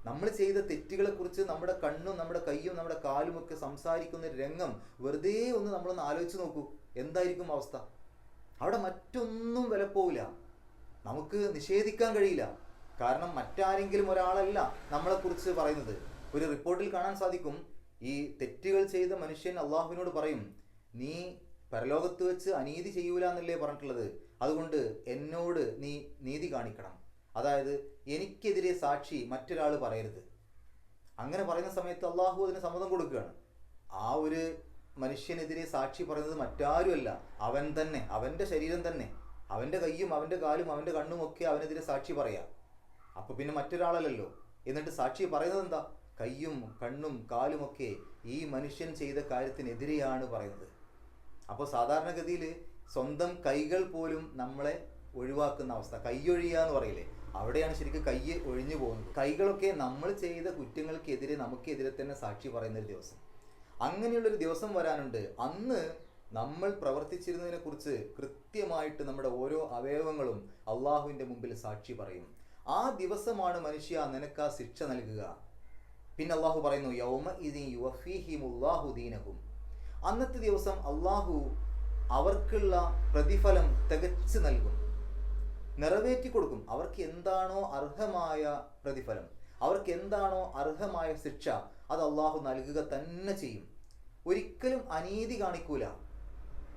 S1: നമ്മൾ ചെയ്ത തെറ്റുകളെക്കുറിച്ച് നമ്മുടെ കണ്ണും നമ്മുടെ കൈയും നമ്മുടെ കാലുമൊക്കെ സംസാരിക്കുന്ന രംഗം വെറുതെ ഒന്ന് നമ്മളൊന്ന് ആലോചിച്ച് നോക്കൂ. എന്തായിരിക്കും അവസ്ഥ? അവിടെ മറ്റൊന്നും വിലപ്പോവില്ല, നമുക്ക് നിഷേധിക്കാൻ കഴിയില്ല. കാരണം മറ്റാരെങ്കിലും ഒരാളല്ല നമ്മളെക്കുറിച്ച് പറയുന്നത്. ഒരു റിപ്പോർട്ടിൽ കാണാൻ സാധിക്കും, ഈ തെറ്റുകൾ ചെയ്ത മനുഷ്യൻ അള്ളാഹുവിനോട് പറയും, നീ പരലോകത്ത് വെച്ച് അനീതി ചെയ്യൂല എന്നല്ലേ പറഞ്ഞിട്ടുള്ളത്, അതുകൊണ്ട് എന്നോട് നീ നീതി കാണിക്കണം. അതായത് എനിക്കെതിരെ സാക്ഷി മറ്റൊരാൾ പറയരുത്. അങ്ങനെ പറയുന്ന സമയത്ത് അള്ളാഹു അതിന് സമ്മതം കൊടുക്കുകയാണ്. ആ ഒരു മനുഷ്യനെതിരെ സാക്ഷി പറയുന്നത് മറ്റാരുമല്ല, അവൻ തന്നെ, അവൻ്റെ ശരീരം തന്നെ, അവൻ്റെ കൈയും അവൻ്റെ കാലും അവൻ്റെ കണ്ണും ഒക്കെ അവനെതിരെ സാക്ഷി പറയാം. അപ്പോൾ പിന്നെ മറ്റൊരാളല്ലല്ലോ. എന്നിട്ട് സാക്ഷി പറയുന്നത് എന്താ? കൈയും കണ്ണും കാലുമൊക്കെ ഈ മനുഷ്യൻ ചെയ്ത കാര്യത്തിനെതിരെയാണ് പറയുന്നത്. അപ്പോൾ സാധാരണഗതിയിൽ സ്വന്തം കൈകൾ പോലും നമ്മളെ ഒഴിവാക്കുന്ന അവസ്ഥ, കൈയൊഴിയുക എന്ന് പറയില്ലേ, അവിടെയാണ് ശരിക്കും കൈ ഒഴിഞ്ഞു പോകുന്നത്. കൈകളൊക്കെ നമ്മൾ ചെയ്ത കുറ്റങ്ങൾക്കെതിരെ നമുക്കെതിരെ തന്നെ സാക്ഷി പറയുന്നൊരു ദിവസം, അങ്ങനെയുള്ളൊരു ദിവസം വരാനുണ്ട്. അന്ന് നമ്മൾ പ്രവർത്തിച്ചിരുന്നതിനെ കുറിച്ച് കൃത്യമായിട്ട് നമ്മുടെ ഓരോ അവയവങ്ങളും അള്ളാഹുവിൻ്റെ മുമ്പിൽ സാക്ഷി പറയും. ആ ദിവസമാണ് മനുഷ്യ നിനക്ക് ആ ശിക്ഷ നൽകുക. പിന്നെ അള്ളാഹു പറയുന്നു, യൗമ ഇദിൻ യുവഫീഹിമുല്ലാഹു ദീനഹും. അന്നത്തെ ദിവസം അള്ളാഹു അവർക്കുള്ള പ്രതിഫലം തികച്ചു നൽകും, നിറവേറ്റി കൊടുക്കും. അവർക്ക് എന്താണോ അർഹമായ പ്രതിഫലം, അവർക്ക് എന്താണോ അർഹമായ ശിക്ഷ, അത് അള്ളാഹു നൽകുക തന്നെ ചെയ്യും. ഒരിക്കലും അനീതി കാണിക്കൂല,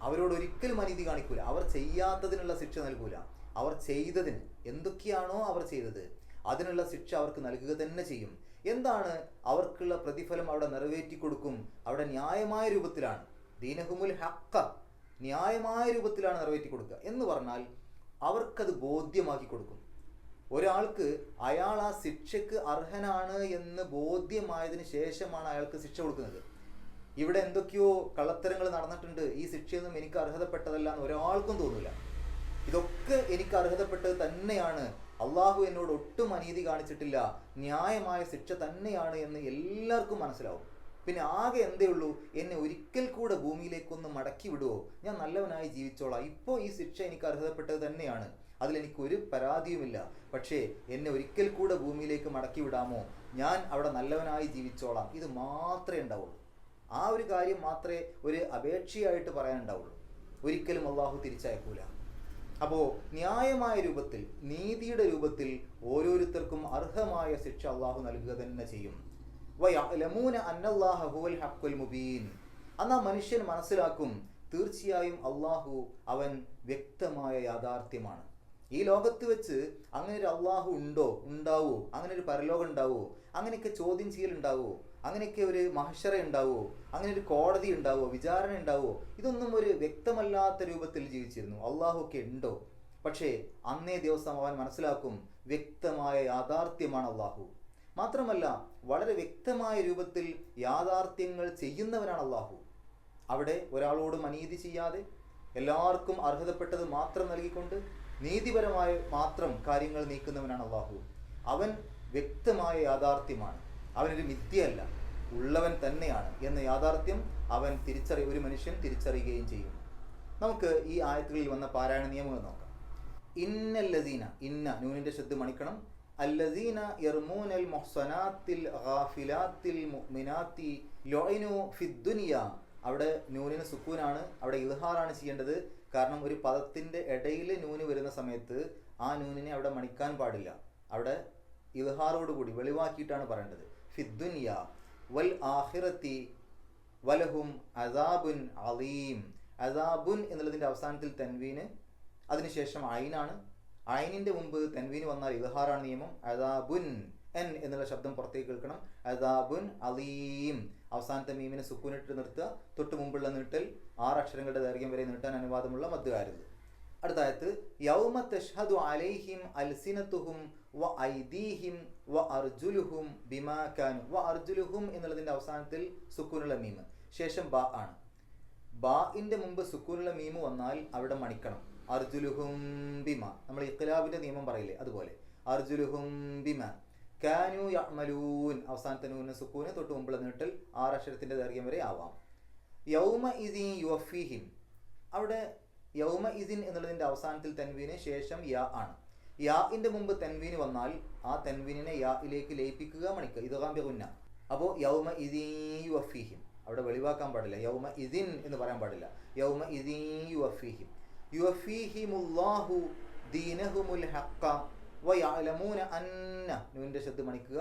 S1: അവരോട് ഒരിക്കലും അനീതി കാണിക്കൂല. അവർ ചെയ്യാത്തതിനുള്ള ശിക്ഷ നൽകൂല. അവർ ചെയ്തതിന്, എന്തൊക്കെയാണോ അവർ ചെയ്തത്, അതിനുള്ള ശിക്ഷ അവർക്ക് നൽകുക തന്നെ ചെയ്യും. എന്താണ് അവർക്കുള്ള പ്രതിഫലം? അവിടെ നിറവേറ്റി കൊടുക്കും. അവിടെ ന്യായമായ രൂപത്തിലാണ്, ദീനഹുമുൽ ഹഖ, ന്യായമായ രൂപത്തിലാണ് നിറവേറ്റി കൊടുക്കുക. എന്ന് പറഞ്ഞാൽ അവർക്കത് ബോധ്യമാക്കി കൊടുക്കും. ഒരാൾക്ക് അയാൾ ആ ശിക്ഷയ്ക്ക് അർഹനാണ് എന്ന് ബോധ്യമായതിനു ശേഷമാണ് അയാൾക്ക് ശിക്ഷ കൊടുക്കുന്നത്. ഇവിടെ എന്തൊക്കെയോ കള്ളത്തരങ്ങൾ നടന്നിട്ടുണ്ട്, ഈ ശിക്ഷയൊന്നും എനിക്ക് അർഹതപ്പെട്ടതല്ല എന്ന് ഒരാൾക്കും തോന്നില്ല. ഇതൊക്കെ എനിക്ക് അർഹതപ്പെട്ടത് തന്നെയാണ്, അള്ളാഹു എന്നോട് ഒട്ടും അനീതി കാണിച്ചിട്ടില്ല, ന്യായമായ ശിക്ഷ തന്നെയാണ് എന്ന് എല്ലാവർക്കും മനസ്സിലാവും. പിന്നെ ആകെ എന്തേ ഉള്ളൂ, എന്നെ ഒരിക്കൽ കൂടെ ഭൂമിയിലേക്കൊന്ന് മടക്കി വിടുവോ, ഞാൻ നല്ലവനായി ജീവിച്ചോളാം, ഇപ്പോൾ ഈ ശിക്ഷ എനിക്ക് അർഹതപ്പെട്ടത് തന്നെയാണ്, അതിലെനിക്കൊരു പരാതിയുമില്ല, പക്ഷേ എന്നെ ഒരിക്കൽ കൂടെ ഭൂമിയിലേക്ക് മടക്കി വിടാമോ, ഞാൻ അവിടെ നല്ലവനായി ജീവിച്ചോളാം, ഇത് മാത്രമേ ഉണ്ടാവുള്ളൂ. ആ ഒരു കാര്യം മാത്രമേ ഒരു അപേക്ഷയായിട്ട് പറയാനുണ്ടാവുള്ളൂ. ഒരിക്കലും അള്ളാഹു തിരിച്ചയക്കൂല. അപ്പോൾ ന്യായമായ രൂപത്തിൽ, നീതിയുടെ രൂപത്തിൽ ഓരോരുത്തർക്കും അർഹമായ ശിക്ഷ അള്ളാഹു നൽകുക തന്നെ ചെയ്യും. വയഅലമൂന അന്നല്ലാഹ ഹുവൽ ഹഖ്ഖുൽ മുബീൻ. അന്നാ മനുഷ്യൻ മനസ്സിലാക്കും, തീർച്ചയായും അള്ളാഹു അവൻ വ്യക്തമായ യാഥാർത്ഥ്യമാണ്. ഈ ലോകത്ത് വെച്ച് അങ്ങനെ ഒരു അള്ളാഹു ഉണ്ടോ, ഉണ്ടാവോ, അങ്ങനെ ഒരു പരലോകം ഉണ്ടാവോ, അങ്ങനെയൊക്കെ ചോദ്യം ചെയ്യലുണ്ടാവോ, അങ്ങനെയൊക്കെ ഒരു മഹ്ശറ ഉണ്ടാവോ, അങ്ങനെ ഒരു കോടതി ഉണ്ടാവോ, വിചാരണ ഉണ്ടാവോ, ഇതൊന്നും ഒരു വ്യക്തമല്ലാത്ത രൂപത്തിൽ ജീവിച്ചിരുന്നു. അള്ളാഹു ഒക്കെ ഉണ്ടോ? പക്ഷേ അന്നേ ദിവസം അവൻ മനസ്സിലാക്കും, വ്യക്തമായ യാഥാർത്ഥ്യമാണ് അള്ളാഹു. മാത്രമല്ല വളരെ വ്യക്തമായ രൂപത്തിൽ യാഥാർത്ഥ്യങ്ങൾ ചെയ്യുന്നവനാണ് അള്ളാഹു. അവിടെ ഒരാളോടും അനീതി ചെയ്യാതെ എല്ലാവർക്കും അർഹതപ്പെട്ടത് മാത്രം നൽകിക്കൊണ്ട് നീതിപരമായ മാത്രം കാര്യങ്ങൾ നീക്കുന്നവനാണ് അള്ളാഹു. അവൻ വ്യക്തമായ യാഥാർത്ഥ്യമാണ്, അവനൊരു മിഥ്യയല്ല, ഉള്ളവൻ തന്നെയാണ് എന്ന യാഥാർത്ഥ്യം അവൻ ഒരു മനുഷ്യൻ തിരിച്ചറിയുകയും ചെയ്യും. നമുക്ക് ഈ ആയത്തുകളിൽ വന്ന പാരായണ നിയമങ്ങൾ നോക്കാം. ഇന്നല്ലദീന, ഇന്ന നൂനിന്റെ ശബ്ദ മണിക്കണം, അല്ലദീന യർമൂനൽ മുഹ്സനാത്തിൽ ഗാഫിലാത്തിൽ മുഅ്മിനാത്തി ലുഇനു ഫിദ്ദുനിയ. അവിടെ നൂനിന് സുക്കൂനാണ്, അവിടെ ഇദ്ഹാറാണ് ചെയ്യേണ്ടത്. കാരണം ഒരു പദത്തിന്റെ ഇടയിൽ നൂന് വരുന്ന സമയത്ത് ആ നൂനിനെ അവിടെ മണിക്കാൻ പാടില്ല. അവിടെ ഇദ്ഹാറോടുകൂടി വെളിവാക്കിയിട്ടാണ് പറയേണ്ടത്. ഫിദ്ദുനിയ വൽ ആഖിറത്തി വലഹും അസാബുൻ അലീം. അസാബുൻ എന്നുള്ളതിൻ്റെ അവസാനത്തിൽ തൻവീന്, അതിനുശേഷം ഐനാണ്. ഐനിൻ്റെ മുമ്പ് തൻവീന് വന്നാൽ ഇദ്ഹാറാണ് നിയമം. അസാബുൻ എൻ എന്നുള്ള ശബ്ദം പുറത്തേക്ക് കേൾക്കണം. അസാബുൻ അലീം. അവസാനത്തെ മീമിനെ സുക്കൂനിട്ട് നിർത്തുക. തൊട്ട് മുമ്പുള്ള നീട്ടൽ 6 അക്ഷരങ്ങളുടെ ദൈർഘ്യം വരെ നീട്ടാൻ അനുവാദമുള്ള മദ്ദുകാരുത്. അടുത്ത ആയത്ത്, യൗമ തഷ്ഹദു അലൈഹിം അൽസിനതുഹും വ ഐദീഹിം വ അർജുലുഹും ബിമാ കാനു. വ അർജുലുഹും എന്നുള്ളതിൻ്റെ അവസാനത്തിൽ സുക്കൂനുള്ള മീമ്, ശേഷം ബ ആണ്. ബാഇൻ്റെ മുമ്പ് സുക്കൂനുള്ള മീമ് വന്നാൽ അവിടെ മണിക്കണം. അർജുലുഹും ബിമ, നമ്മൾ ഇഖ്ലാബിൻ്റെ നിയമം പറയില്ലേ, അതുപോലെ അർജുലുഹും ബിമ കാനു യഅ്മലൂൻ. അവസാനത്തെ നൂന് സുക്കൂന്, തൊട്ട് മുമ്പുള്ള നീട്ടൽ 6 അക്ഷരത്തിൻ്റെ ദൈർഘ്യം വരെ ആവാം. യൗമ ഇദിൻ യുവഫീഹിം, അവിടെ യൗമ ഇദിൻ എന്നുള്ളതിൻ്റെ അവസാനത്തിൽ തൻവീന്, ശേഷം യാ ആണ്. യാഇൻ്റെ മുമ്പ് തൻവീന് വന്നാൽ ആ തൻവീനിനെ യായിലേക്ക് ലയിപ്പിക്കുക, മണിക്കുക, ഇദ്ഗാം ബിഗുന്ന. അപ്പോൾ യൗമ ഇദിൻ യുവഫീഹിം, അവിടെ വെളിവാക്കാൻ പാടില്ല, യൗമ ഇദിൻ എന്ന് പറയാൻ പാടില്ല. യൗമ ഇദിൻ യുവഫീഹിം യുവഫീഹിമുല്ലാഹു ദീനഹുമുൽ ഹഖ്ക വയഅലമൂന അന്ന. നൂനിൻ്റെ ശബ്ദ മണിക്കുക.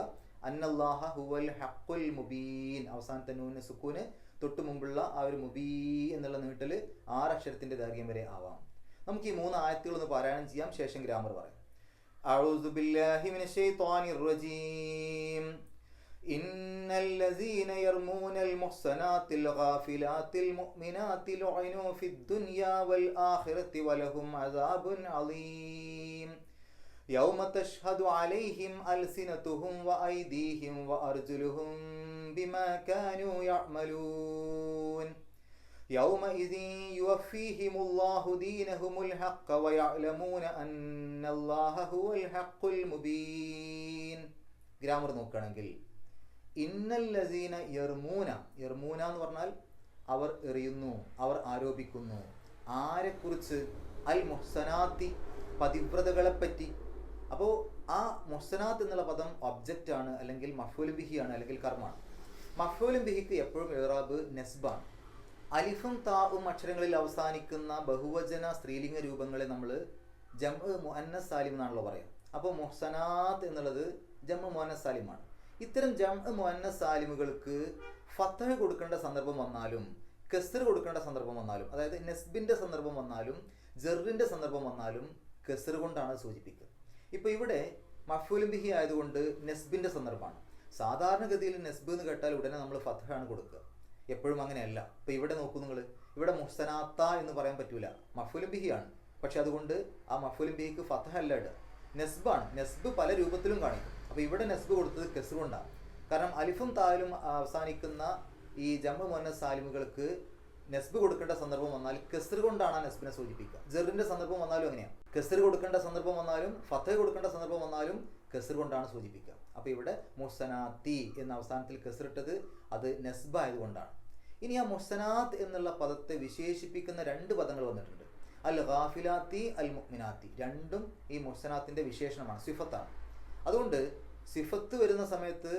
S1: അന്നല്ലാഹ ഹുവൽ ഹഖുൽ മുബീൻ. അവസാനത്തെ നൂന് സുക്കൂന്, തൊട്ട് മുമ്പുള്ള ആ ഒരു മുബീ എന്നുള്ള നീട്ടൽ 6 അക്ഷരത്തിൻ്റെ ദൈർഘ്യം വരെ ആവാം. നമുക്ക് ഈ 3 ആയത്തുകളൊന്ന് പാരായണം ചെയ്യാം, ശേഷം ഗ്രാമർ പറയാം. അഊദു ബില്ലാഹി മിനശ് ശൈത്വാനിർ റജീം. ഇന്നല്ലദീന യർമൂനൽ മുഹ്സനാത്തിൽ ഗാഫിലാത്തിൽ മുഅ്മിനാത്തി ലുഇനു ഫിദ്ദുനിയാ വൽ ആഖിറതി വലഹും അസാബുൻ അലീം. യൗമ തഷ്ഹദു അലൈഹിം അൽസിനതുഹും വഅയ്ദീഹിം വഅർജുലുഹും ബിമാ കാനൂ യഅ്മലൂൻ. യൗമഇദിൻ യുവഫീഹിമുല്ലാഹു ദീനഹുമുൽ ഹഖ്ക വയഅലമൂന അന്നല്ലാഹ ഹുവൽ ഹഖുൽ മുബീൻ. ഗ്രാമർ നോക്കുകയാണെങ്കിൽ ഇന്നല്ലദീന യർമൂന, യർമൂന എന്ന് പറഞ്ഞാൽ അവർ എറിയുന്നു, അവർ ആരോപിക്കുന്നു. ആരെക്കുറിച്ച്? അൽ മുഹ്സനാത്തി, പതിവ്രതകളെപ്പറ്റി. അപ്പോൾ ആ മുഹ്സനാത്ത് എന്നുള്ള പദം ഒബ്ജക്റ്റ് ആണ്, അല്ലെങ്കിൽ മഫ്ഊൽ ബിഹി ആണ്, അല്ലെങ്കിൽ കർമാണ്. മഫ്ഊൽ ബിഹിക്ക് എപ്പോഴും ഇറാബ് നെസ്ബാണ്. അലിഫും താവും അക്ഷരങ്ങളിൽ അവസാനിക്കുന്ന ബഹുവചന സ്ത്രീലിംഗ രൂപങ്ങളെ നമ്മൾ ജംഉ മുഅന്നസ് സാലിം എന്നാണല്ലോ പറയാം. അപ്പോൾ മുഹ്സനാത്ത് എന്നുള്ളത് ജംഉ മുഅന്നസ് സാലിമാണ്. ഇത്തരം ജംഉ മുഅന്നസ് സാലിമുകൾക്ക് ഫത്ഹ കൊടുക്കേണ്ട സന്ദർഭം വന്നാലും കസ്ർ കൊടുക്കേണ്ട സന്ദർഭം വന്നാലും, അതായത് നെസ്ബിൻ്റെ സന്ദർഭം വന്നാലും ജറിൻ്റെ സന്ദർഭം വന്നാലും കസ്ർ കൊണ്ടാണ് സൂചിപ്പിക്കുക. ഇപ്പോൾ ഇവിടെ മഫ്ഊൽ ബിഹി ആയതുകൊണ്ട് നെസ്ബിൻ്റെ സന്ദർഭമാണ്. സാധാരണഗതിയിൽ നെസ്ബ് എന്ന് കേട്ടാൽ ഉടനെ നമ്മൾ ഫത്ഹയാണ് കൊടുക്കുക. എപ്പോഴും അങ്ങനെയല്ല. ഇപ്പോൾ ഇവിടെ നോക്കൂ നിങ്ങൾ, ഇവിടെ മുഹ്സനാത്ത എന്ന് പറയാൻ പറ്റൂല, മഫ്ഊൽ ബിഹിയാണ്. പക്ഷെ അതുകൊണ്ട് ആ മഫ്ഊൽ ബിഹിക്ക് ഫത്ഹ അല്ല ഇടുക, നെസ്ബാണ്. നെസ്ബ് പല രൂപത്തിലും കാണിക്കും. അപ്പോൾ ഇവിടെ നെസ്ബ് കൊടുത്തത് കസ്ർ കൊണ്ടാണ്. കാരണം അലിഫും താലും അവസാനിക്കുന്ന ഈ ജംഉ മുഅന്നസ് സാലിമുകൾക്ക് നെസ്ബ് കൊടുക്കേണ്ട സന്ദർഭം വന്നാൽ കസ്ർ കൊണ്ടാണ് ആ നെസ്ബിനെ സൂചിപ്പിക്കുക. ജറിന്റെ സന്ദർഭം വന്നാലും അങ്ങനെയാണ്. കസ്ർ കൊടുക്കേണ്ട സന്ദർഭം വന്നാലും ഫത്ഹ കൊടുക്കേണ്ട സന്ദർഭം വന്നാലും കസ്ർ കൊണ്ടാണ് സൂചിപ്പിക്കുക. അപ്പോൾ ഇവിടെ മുഹ്സനാത്തി എന്ന അവസാനത്തിൽ കസ്ർ ഇട്ടത് അത് നെസ്ബ് ആയതുകൊണ്ടാണ്. ഇനി ആ മുഹ്സനാത്ത് എന്നുള്ള പദത്തെ വിശേഷിപ്പിക്കുന്ന 2 പദങ്ങൾ വന്നിട്ടുണ്ട്. അൽ ഗാഫിലാത്തി, അൽ മുഅ്മിനാത്തി. രണ്ടും ഈ മുഹ്സനാത്തിന്റെ വിശേഷണമാണ്, സിഫത്താണ്. അതുകൊണ്ട് സിഫത്ത് വരുന്ന സമയത്ത്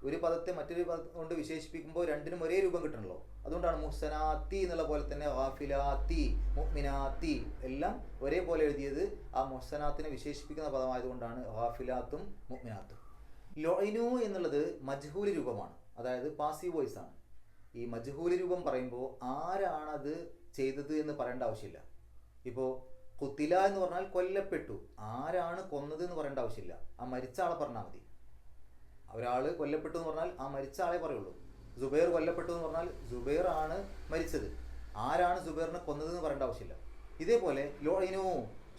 S1: ഒരു പദത്തെ മറ്റൊരു പദം കൊണ്ട് വിശേഷിപ്പിക്കുമ്പോൾ രണ്ടിനും ഒരേ രൂപം കിട്ടണല്ലോ. അതുകൊണ്ടാണ് മുഹ്സനാത്തി എന്നുള്ള പോലെ തന്നെ ഗാഫിലാത്തി, മുഅ്മിനാത്തി എല്ലാം ഒരേപോലെ എഴുതിയത്. ആ മുഹ്സനാത്തിനെ വിശേഷിപ്പിക്കുന്ന പദമായതുകൊണ്ടാണ് ഗാഫിലാത്തും മുഅ്മിനാത്തും. ലുഇനു എന്നുള്ളത് മജ്ഹൂൽ രൂപമാണ്, അതായത് പാസീവ് വോയിസ് ആണ്. ഈ മജ്ഹൂൽ രൂപം പറയുമ്പോൾ ആരാണത് ചെയ്തത് എന്ന് പറയേണ്ട ആവശ്യമില്ല. ഇപ്പോൾ ഖുതില എന്ന് പറഞ്ഞാൽ കൊല്ലപ്പെട്ടു, ആരാണ് കൊന്നത് എന്ന് പറയേണ്ട ആവശ്യമില്ല, ആ മരിച്ച ആളെ പറഞ്ഞാൽ മതി. ഒരാൾ കൊല്ലപ്പെട്ടു എന്ന് പറഞ്ഞാൽ ആ മരിച്ച ആളെ പറയുള്ളൂ. സുബൈർ കൊല്ലപ്പെട്ടു എന്ന് പറഞ്ഞാൽ സുബൈർ ആണ് മരിച്ചത്, ആരാണ് സുബൈറിനെ കൊന്നതെന്ന് പറയേണ്ട ആവശ്യമില്ല. ഇതേപോലെ ലുഇനു,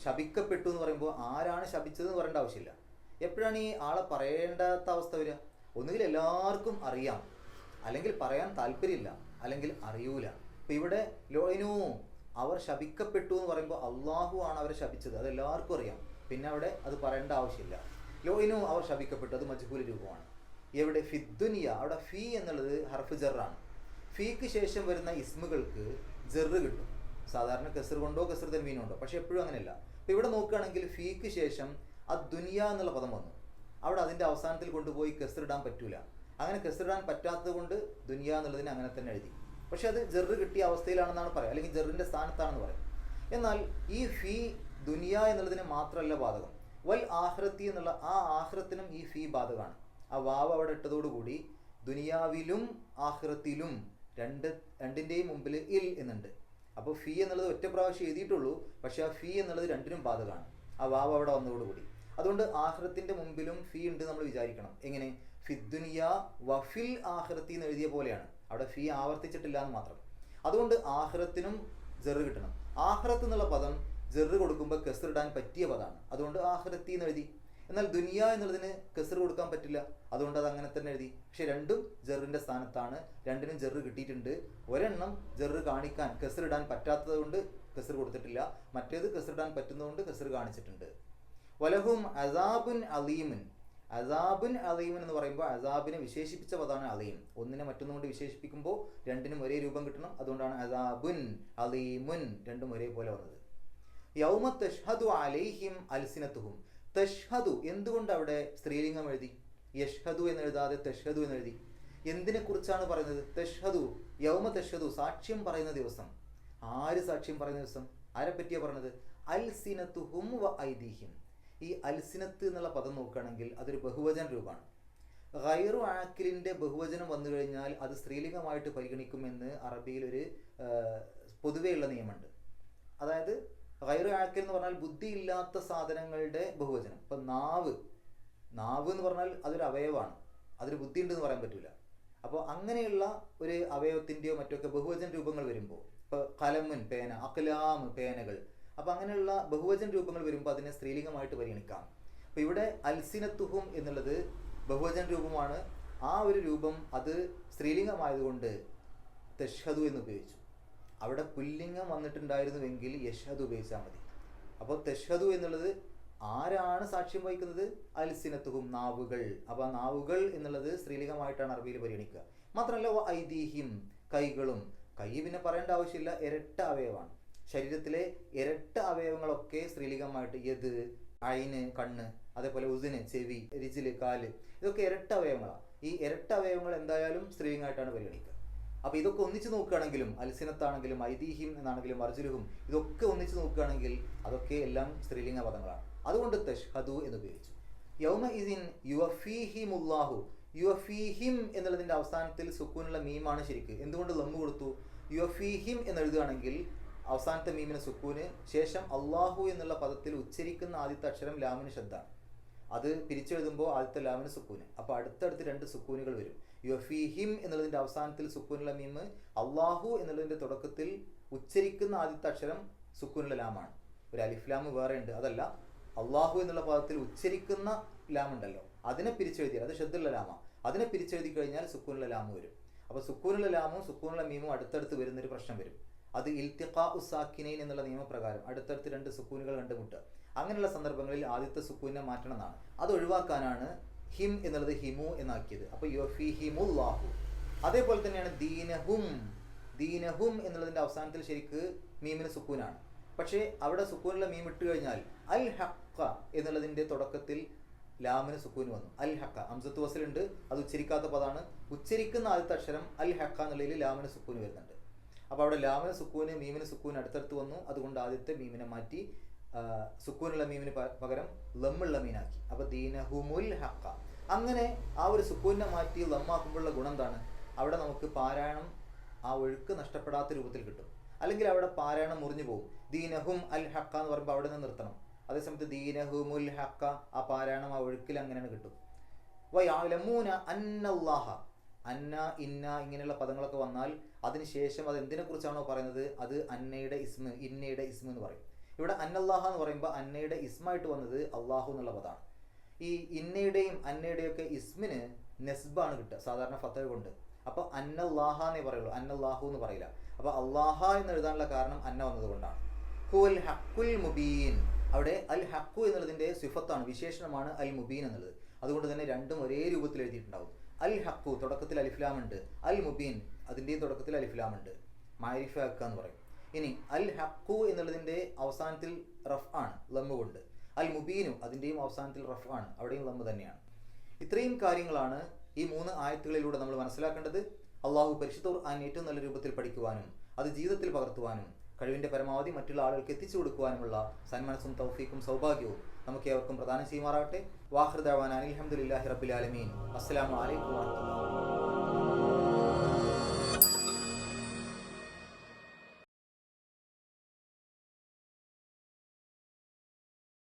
S1: ശപിക്കപ്പെട്ടു എന്ന് പറയുമ്പോൾ ആരാണ് ശപിച്ചതെന്ന് പറയേണ്ട ആവശ്യമില്ല. എപ്പോഴാണ് ഈ ആളെ പറയേണ്ടാത്ത അവസ്ഥ വരിക? ഒന്നുകിൽ എല്ലാവർക്കും അറിയാം, അല്ലെങ്കിൽ പറയാൻ താല്പര്യമില്ല, അല്ലെങ്കിൽ അറിയൂല. അപ്പം ഇവിടെ ലോയിനു അവർ ശപിക്കപ്പെട്ടു എന്ന് പറയുമ്പോൾ അള്ളാഹു ആണ് അവരെ ശപിച്ചത്, അത് എല്ലാവർക്കും അറിയാം, പിന്നെ അവിടെ അത് പറയേണ്ട ആവശ്യമില്ല. ലോയിനു അവർ ശപിക്കപ്പെട്ടു, അത് മജ്ഹൂൽ രൂപമാണ്. എവിടെ ഫിദ്ദുനിയ, അവിടെ ഫീ എന്നുള്ളത് ഹർഫ് ജറാണ്. ഫീക്ക് ശേഷം വരുന്ന ഇസ്മുകൾക്ക് ജെറ് കിട്ടും, സാധാരണ കെസർ കൊണ്ടോ കെസർ തൻവീൻ കൊണ്ടോ, പക്ഷെ എപ്പോഴും അങ്ങനെയല്ല. അപ്പം ഇവിടെ നോക്കുകയാണെങ്കിൽ ഫീക്ക് ശേഷം ദുനിയ എന്നുള്ള പദം വന്നു, അവിടെ അതിൻ്റെ അവസാനത്തിൽ കൊണ്ടുപോയി കെസറിടാൻ പറ്റൂല. അങ്ങനെ കെസറിടാൻ പറ്റാത്തത് കൊണ്ട് ദുനിയ എന്നുള്ളതിന് അങ്ങനെ തന്നെ എഴുതി. പക്ഷെ അത് ജെറ് കിട്ടിയ അവസ്ഥയിലാണെന്നാണ് പറയുക, അല്ലെങ്കിൽ ജെറിൻ്റെ സ്ഥാനത്താണെന്ന് പറയും. എന്നാൽ ഈ ഫീ ദുനിയ എന്നുള്ളതിന് മാത്രമല്ല ബാധകം, വൽ ആഖിറത്തി എന്നുള്ള ആ ആഖിറത്തിനും ഈ ഫീ ബാധകമാണ്. ആ വാവ് അവിടെ ഇട്ടതോടുകൂടി ദുനിയാവിലും ആഖിറത്തിലും രണ്ടിൻ്റെയും മുമ്പിൽ ഇൽ എന്നുണ്ട്. അപ്പോൾ ഫീ എന്നുള്ളത് ഒറ്റ പ്രാവശ്യം എഴുതിയിട്ടുള്ളൂ, പക്ഷെ ആ ഫീ എന്നുള്ളത് രണ്ടിനും ബാധകമാണ്, ആ വാവ് അവിടെ വന്നതോടുകൂടി. അതുകൊണ്ട് ആഖിറത്തിൻ്റെ മുമ്പിലും ഫീ ഉണ്ട് നമ്മൾ വിചാരിക്കണം. എങ്ങനെ? ഫിദ്ദുനിയ വഫിൽ ആഖിറത്തി എന്ന് എഴുതിയ പോലെയാണ്, അവിടെ ഫീ ആവർത്തിച്ചിട്ടില്ല എന്ന് മാത്രം. അതുകൊണ്ട് ആഖിറത്തിനും ജെറ് കിട്ടണം. ആഖിറത്ത് എന്നുള്ള പദം ജെറ് കൊടുക്കുമ്പോൾ കെസർ ഇടാൻ പറ്റിയ പദമാണ്, അതുകൊണ്ട് ആഖിറത്തി എന്ന് എഴുതി. എന്നാൽ ദുനിയ എന്നുള്ളതിന് കെസർ കൊടുക്കാൻ പറ്റില്ല, അതുകൊണ്ട് അത് അങ്ങനെ തന്നെ എഴുതി. പക്ഷെ രണ്ടും ജെറിൻ്റെ സ്ഥാനത്താണ്, രണ്ടിനും ജെറ് കിട്ടിയിട്ടുണ്ട്. ഒരെണ്ണം ജെറ് കാണിക്കാൻ കെസർ ഇടാൻ പറ്റാത്തത് കൊണ്ട് കെസർ കൊടുത്തിട്ടില്ല, മറ്റേത് കെസർ ഇടാൻ പറ്റുന്നതുകൊണ്ട് കെസർ കാണിച്ചിട്ടുണ്ട്. വലഹും അസാബുൻ അലീമുൻ, അസാബുൻ അലീമുൻ എന്ന് പറയുമ്പോൾ അസാബിനെ വിശേഷിപ്പിച്ച പദമാണ് അലീം. ഒന്നിനെ മറ്റൊന്നുകൊണ്ട് വിശേഷിപ്പിക്കുമ്പോൾ രണ്ടിനും ഒരേ രൂപം കിട്ടണം, അതുകൊണ്ടാണ് അസാബുൻ അലീമുൻ രണ്ടും ഒരേപോലെ വന്നത്. യൗമ തഷ്ഹദു അലൈഹിം അൽസിനത്തുഹും, തഷ്ഹദു എന്തുകൊണ്ട് അവിടെ സ്ത്രീലിംഗം എഴുതി? യഷ്ഹദു എന്ന് എഴുതാതെ തഷ്ഹദു എന്ന് എഴുതി. എന്തിനെ കുറിച്ചാണ് പറയുന്നത്? തഷ്ഹദു, യൗമ തഷ്ഹദു, സാക്ഷ്യം പറയുന്ന ദിവസം. ആര് സാക്ഷ്യം പറയുന്ന ദിവസം? ആരെ പറ്റിയാണ് പറഞ്ഞത്? അൽസിനത്തുഹും വ ഐദീഹിം. ഈ അൽസിനത്ത് എന്നുള്ള പദം നോക്കുകയാണെങ്കിൽ അതൊരു ബഹുവചന രൂപമാണ്. ഗൈറു ആക്കിലിൻ്റെ ബഹുവചനം വന്നു കഴിഞ്ഞാൽ അത് സ്ത്രീലിംഗമായിട്ട് പരിഗണിക്കുമെന്ന് അറബിയിൽ ഒരു പൊതുവെയുള്ള നിയമമുണ്ട്. അതായത് ഗൈറു ആക്കിൽ എന്ന് പറഞ്ഞാൽ ബുദ്ധിയില്ലാത്ത സാധനങ്ങളുടെ ബഹുവചനം. ഇപ്പം നാവ് എന്ന് പറഞ്ഞാൽ അതൊരു അവയവമാണ്, അതൊരു ബുദ്ധി ഉണ്ടെന്ന് പറയാൻ പറ്റില്ല. അപ്പോൾ അങ്ങനെയുള്ള ഒരു അവയവത്തിൻ്റെയോ മറ്റൊക്കെ ബഹുവചന രൂപങ്ങൾ വരുമ്പോൾ, ഇപ്പോൾ കലമുൻ പേന, അക്ലാം പേനകൾ, അപ്പോൾ അങ്ങനെയുള്ള ബഹുവചന രൂപങ്ങൾ വരുമ്പോൾ അതിനെ സ്ത്രീലിംഗമായിട്ട് പരിഗണിക്കാം. അപ്പോൾ ഇവിടെ അൽസിനത്തുഹും എന്നുള്ളത് ബഹുവചന രൂപമാണ്. ആ ഒരു രൂപം അത് സ്ത്രീലിംഗമായതുകൊണ്ട് തഷ്ഹദു എന്ന് ഉപയോഗിച്ചു. അവിടെ പുല്ലിംഗം വന്നിട്ടുണ്ടായിരുന്നുവെങ്കിൽ യഷ്ഹദു ഉപയോഗിച്ചാൽ മതി. അപ്പോൾ തഷ്ഹദു എന്നുള്ളത് ആരാണ് സാക്ഷ്യം വഹിക്കുന്നത്? അൽസിനത്തുഹും, നാവുകൾ. അപ്പോൾ ആ നാവുകൾ എന്നുള്ളത് സ്ത്രീലിംഗമായിട്ടാണ് അറബിയിൽ പരിഗണിക്കുക. മാത്രമല്ല ഐദീഹിം, കൈകളും. കൈ പിന്നെ പറയേണ്ട ആവശ്യമില്ല, ഇരട്ട അവയവമാണ്. ശരീരത്തിലെ ഇരട്ട അവയവങ്ങളൊക്കെ സ്ത്രീലിംഗമായിട്ട്, യദ്, ഐന് കണ്ണ്, അതേപോലെ ഉസിന് ചെവി, രിജില് കാല്, ഇതൊക്കെ ഇരട്ട അവയവങ്ങളാണ്. ഈ ഇരട്ട അവയവങ്ങൾ എന്തായാലും സ്ത്രീലിംഗമായിട്ടാണ് പരിഗണിക്കുക. അപ്പോൾ ഇതൊക്കെ ഒന്നിച്ച് നോക്കുകയാണെങ്കിലും, അൽസിനത്താണെങ്കിലും ഐദീഹിം എന്നാണെങ്കിലും അർജുലുഹും, ഇതൊക്കെ ഒന്നിച്ച് നോക്കുകയാണെങ്കിൽ അതൊക്കെ എല്ലാം സ്ത്രീലിംഗ പദങ്ങളാണ്. അതുകൊണ്ട് തഷ്ഹദു എന്ന് ഉപയോഗിച്ചു. യൗമ ഇദിൻ യുവഫീഹിമുല്ലാഹു, യുവഫീഹിം എന്നുള്ളതിൻ്റെ അവസാനത്തിൽ സുക്കൂനുള്ള മീമാണ് ശരിക്ക്. എന്തുകൊണ്ട് ലമ്മ് കൊടുത്തു? യുവഫീഹിം എന്നെഴുതുകയാണെങ്കിൽ അവസാനത്തെ മീമിന് സുക്കൂന്, ശേഷം അള്ളാഹു എന്നുള്ള പദത്തിൽ ഉച്ചരിക്കുന്ന ആദ്യത്തെ അക്ഷരം ലാമിന് ശബ്ദമാണ്. അത് പിരിച്ചെഴുതുമ്പോൾ ആദ്യത്തെ ലാമിന് സുക്കൂന്. അപ്പോൾ അടുത്തടുത്ത് രണ്ട് സുക്കൂനുകൾ വരും. യുഫീഹിം എന്നുള്ളതിൻ്റെ അവസാനത്തിൽ സുക്കൂനുള്ള മീമ്, അള്ളാഹു എന്നുള്ളതിൻ്റെ തുടക്കത്തിൽ ഉച്ചരിക്കുന്ന ആദ്യത്തെ അക്ഷരം സുക്കൂനുള്ള ലാമാണ്. ഒരു അലിഫ് ലാം വേറെ ഉണ്ട്, അതല്ല. അള്ളാഹു എന്നുള്ള പദത്തിൽ ഉച്ചരിക്കുന്ന ലാം ഉണ്ടല്ലോ, അതിനെ പിരിച്ചെഴുതിയാൽ അത് ഷദ്ദുള്ള ലാമാണ്. അതിനെ പിരിച്ചെഴുതി കഴിഞ്ഞാൽ സുക്കൂനുള്ള ലാമ് വരും. അപ്പോൾ സുക്കൂനുള്ള ലാമും സുക്കൂനുള്ള മീമും അടുത്തടുത്ത് വരുന്നൊരു പ്രശ്നം വരും. അത് ഇൽത്തിഖാ ഉസാക്കിനൈൻ എന്നുള്ള നിയമപ്രകാരം അടുത്തടുത്ത് രണ്ട് സുക്കൂനുകൾ കണ്ടുമുട്ടുക. അങ്ങനെയുള്ള സന്ദർഭങ്ങളിൽ ആദ്യത്തെ സുക്കൂനെ മാറ്റണം എന്നാണ്. അത് ഒഴിവാക്കാനാണ് ഹിം എന്നുള്ളത് ഹിമു എന്നാക്കിയത്. അപ്പോൾ യുഫീഹിമുല്ലാഹു. അതേപോലെ തന്നെയാണ് ദീനഹും. ദീനഹും എന്നുള്ളതിൻ്റെ അവസാനത്തിൽ ശരിക്ക് മീമിന് സുക്കൂനാണ്. പക്ഷേ അവിടെ സുക്കൂനുള്ള മീം ഇട്ട് കഴിഞ്ഞാൽ അൽ ഹഖ എന്നുള്ളതിൻ്റെ തുടക്കത്തിൽ ലാമിന് സുക്കൂന് വന്നു. അൽ ഹഖ, ഹംസത്ത് വസലുണ്ട്, അത് ഉച്ചരിക്കാത്ത പദമാണ്. ഉച്ചരിക്കുന്ന ആദ്യത്തെ അക്ഷരം അൽ ഹഖ എന്നുള്ളതിൽ ലാമിന് സുക്കൂന് വരുന്നുണ്ട്. അപ്പോൾ അവിടെ ലാമിന് സുക്കൂന് മീമിന് സുക്കൂന് അടുത്തടുത്ത് വന്നു. അതുകൊണ്ട് ആദ്യത്തെ മീമിനെ മാറ്റി സുക്കൂനുള്ള മീമിന് പകരം ലമ്മുള്ള മീനാക്കി. അപ്പോൾ ദീനഹുമുൽ ഹഖ. അങ്ങനെ ആ ഒരു സുക്കൂനെ മാറ്റി ലമ്മാക്കുമ്പോഴുള്ള ഗുണം എന്താണ്? അവിടെ നമുക്ക് പാരായണം ആ ഒഴുക്ക് നഷ്ടപ്പെടാത്ത രൂപത്തിൽ കിട്ടും. അല്ലെങ്കിൽ അവിടെ പാരായണം മുറിഞ്ഞു പോകും. ദീനഹും അൽ ഹഖ എന്ന് പറയുമ്പോൾ അവിടെ നിന്ന് നിർത്തണം. അതേസമയത്ത് ദീനഹുമുൽ ഹഖ, ആ പാരായണം ആ ഒഴുക്കിൽ അങ്ങനെയാണ് കിട്ടും. വയഅലമൂന അന്നല്ലാഹ, അന്ന, ഇന്ന ഇങ്ങനെയുള്ള പദങ്ങളൊക്കെ വന്നാൽ അതിനുശേഷം അത് എന്തിനെ കുറിച്ചാണോ പറയുന്നത് അത് അന്നയുടെ ഇസ്മ, ഇന്നയുടെ ഇസ്മ എന്ന് പറയും. ഇവിടെ അന്നല്ലാഹ എന്ന് പറയുമ്പോൾ അന്നയുടെ ഇസ്മായിട്ട് വന്നത് അള്ളാഹു എന്നുള്ള പദമാണ്. ഈ ഇന്നയുടെയും അന്നയുടെയും ഒക്കെ ഇസ്മിന് നെസ്ബാണ് കിട്ടുക, സാധാരണ ഫത്തഹ കൊണ്ട്. അപ്പോൾ അന്നല്ലാഹ എന്നേ പറയുള്ളൂ, അന്നല്ലാഹു എന്ന് പറയില്ല. അപ്പോൾ അള്ളാഹ എന്ന് എഴുതാനുള്ള കാരണം അന്ന വന്നതുകൊണ്ടാണ്. ഹുവൽ ഹക്കുൽ മുബീൻ, അവിടെ അൽ ഹക്കു എന്നുള്ളതിൻ്റെ സിഫത്താണ്, വിശേഷണമാണ് അൽ മുബീൻ എന്നുള്ളത്. അതുകൊണ്ട് തന്നെ രണ്ടും ഒരേ രൂപത്തിൽ എഴുതിയിട്ടുണ്ടാവും. അൽ ഹക്കു തുടക്കത്തിൽ അലിഫ്ലാമുണ്ട്, അൽ മുബീൻ അതിൻ്റെയും തുടക്കത്തിൽ അലിഫ്ലാമുണ്ട്, മാരിഫ ഹക്ക എന്ന് പറയും. ഇനി അൽ ഹക്കു എന്നുള്ളതിൻ്റെ അവസാനത്തിൽ റഫ് ആണ്, ലമ്മ് കൊണ്ട്. അൽ മുബീനു അതിൻ്റെയും അവസാനത്തിൽ റഫ് ആണ്, അവിടെയും ലമ്മ് തന്നെയാണ്. ഇത്രയും കാര്യങ്ങളാണ് ഈ 3 ആയത്തുകളിലൂടെ നമ്മൾ മനസ്സിലാക്കേണ്ടത്. അള്ളാഹു പരിശുദ്ധ ഖുർആൻ ഏറ്റവും നല്ല രൂപത്തിൽ പഠിക്കുവാനും അത് ജീവിതത്തിൽ പകർത്തുവാനും കഴിവിൻ്റെ പരമാവധി മറ്റുള്ള ആളുകൾക്ക് എത്തിച്ചു കൊടുക്കുവാനുമുള്ള സന്മനസ്സും തൗഫീക്കും സൗഭാഗ്യവും നമുക്ക് ഏവർക്കും പ്രദാനം ചെയ്യുമാറാകട്ടെ. വാഖിർ ദഅവാനാ അൽഹംദുലില്ലാഹി റബ്ബിൽ ആലമീൻ. അസ്സലാമു അലൈക്കും വറഹ്മത്തുള്ളാഹി.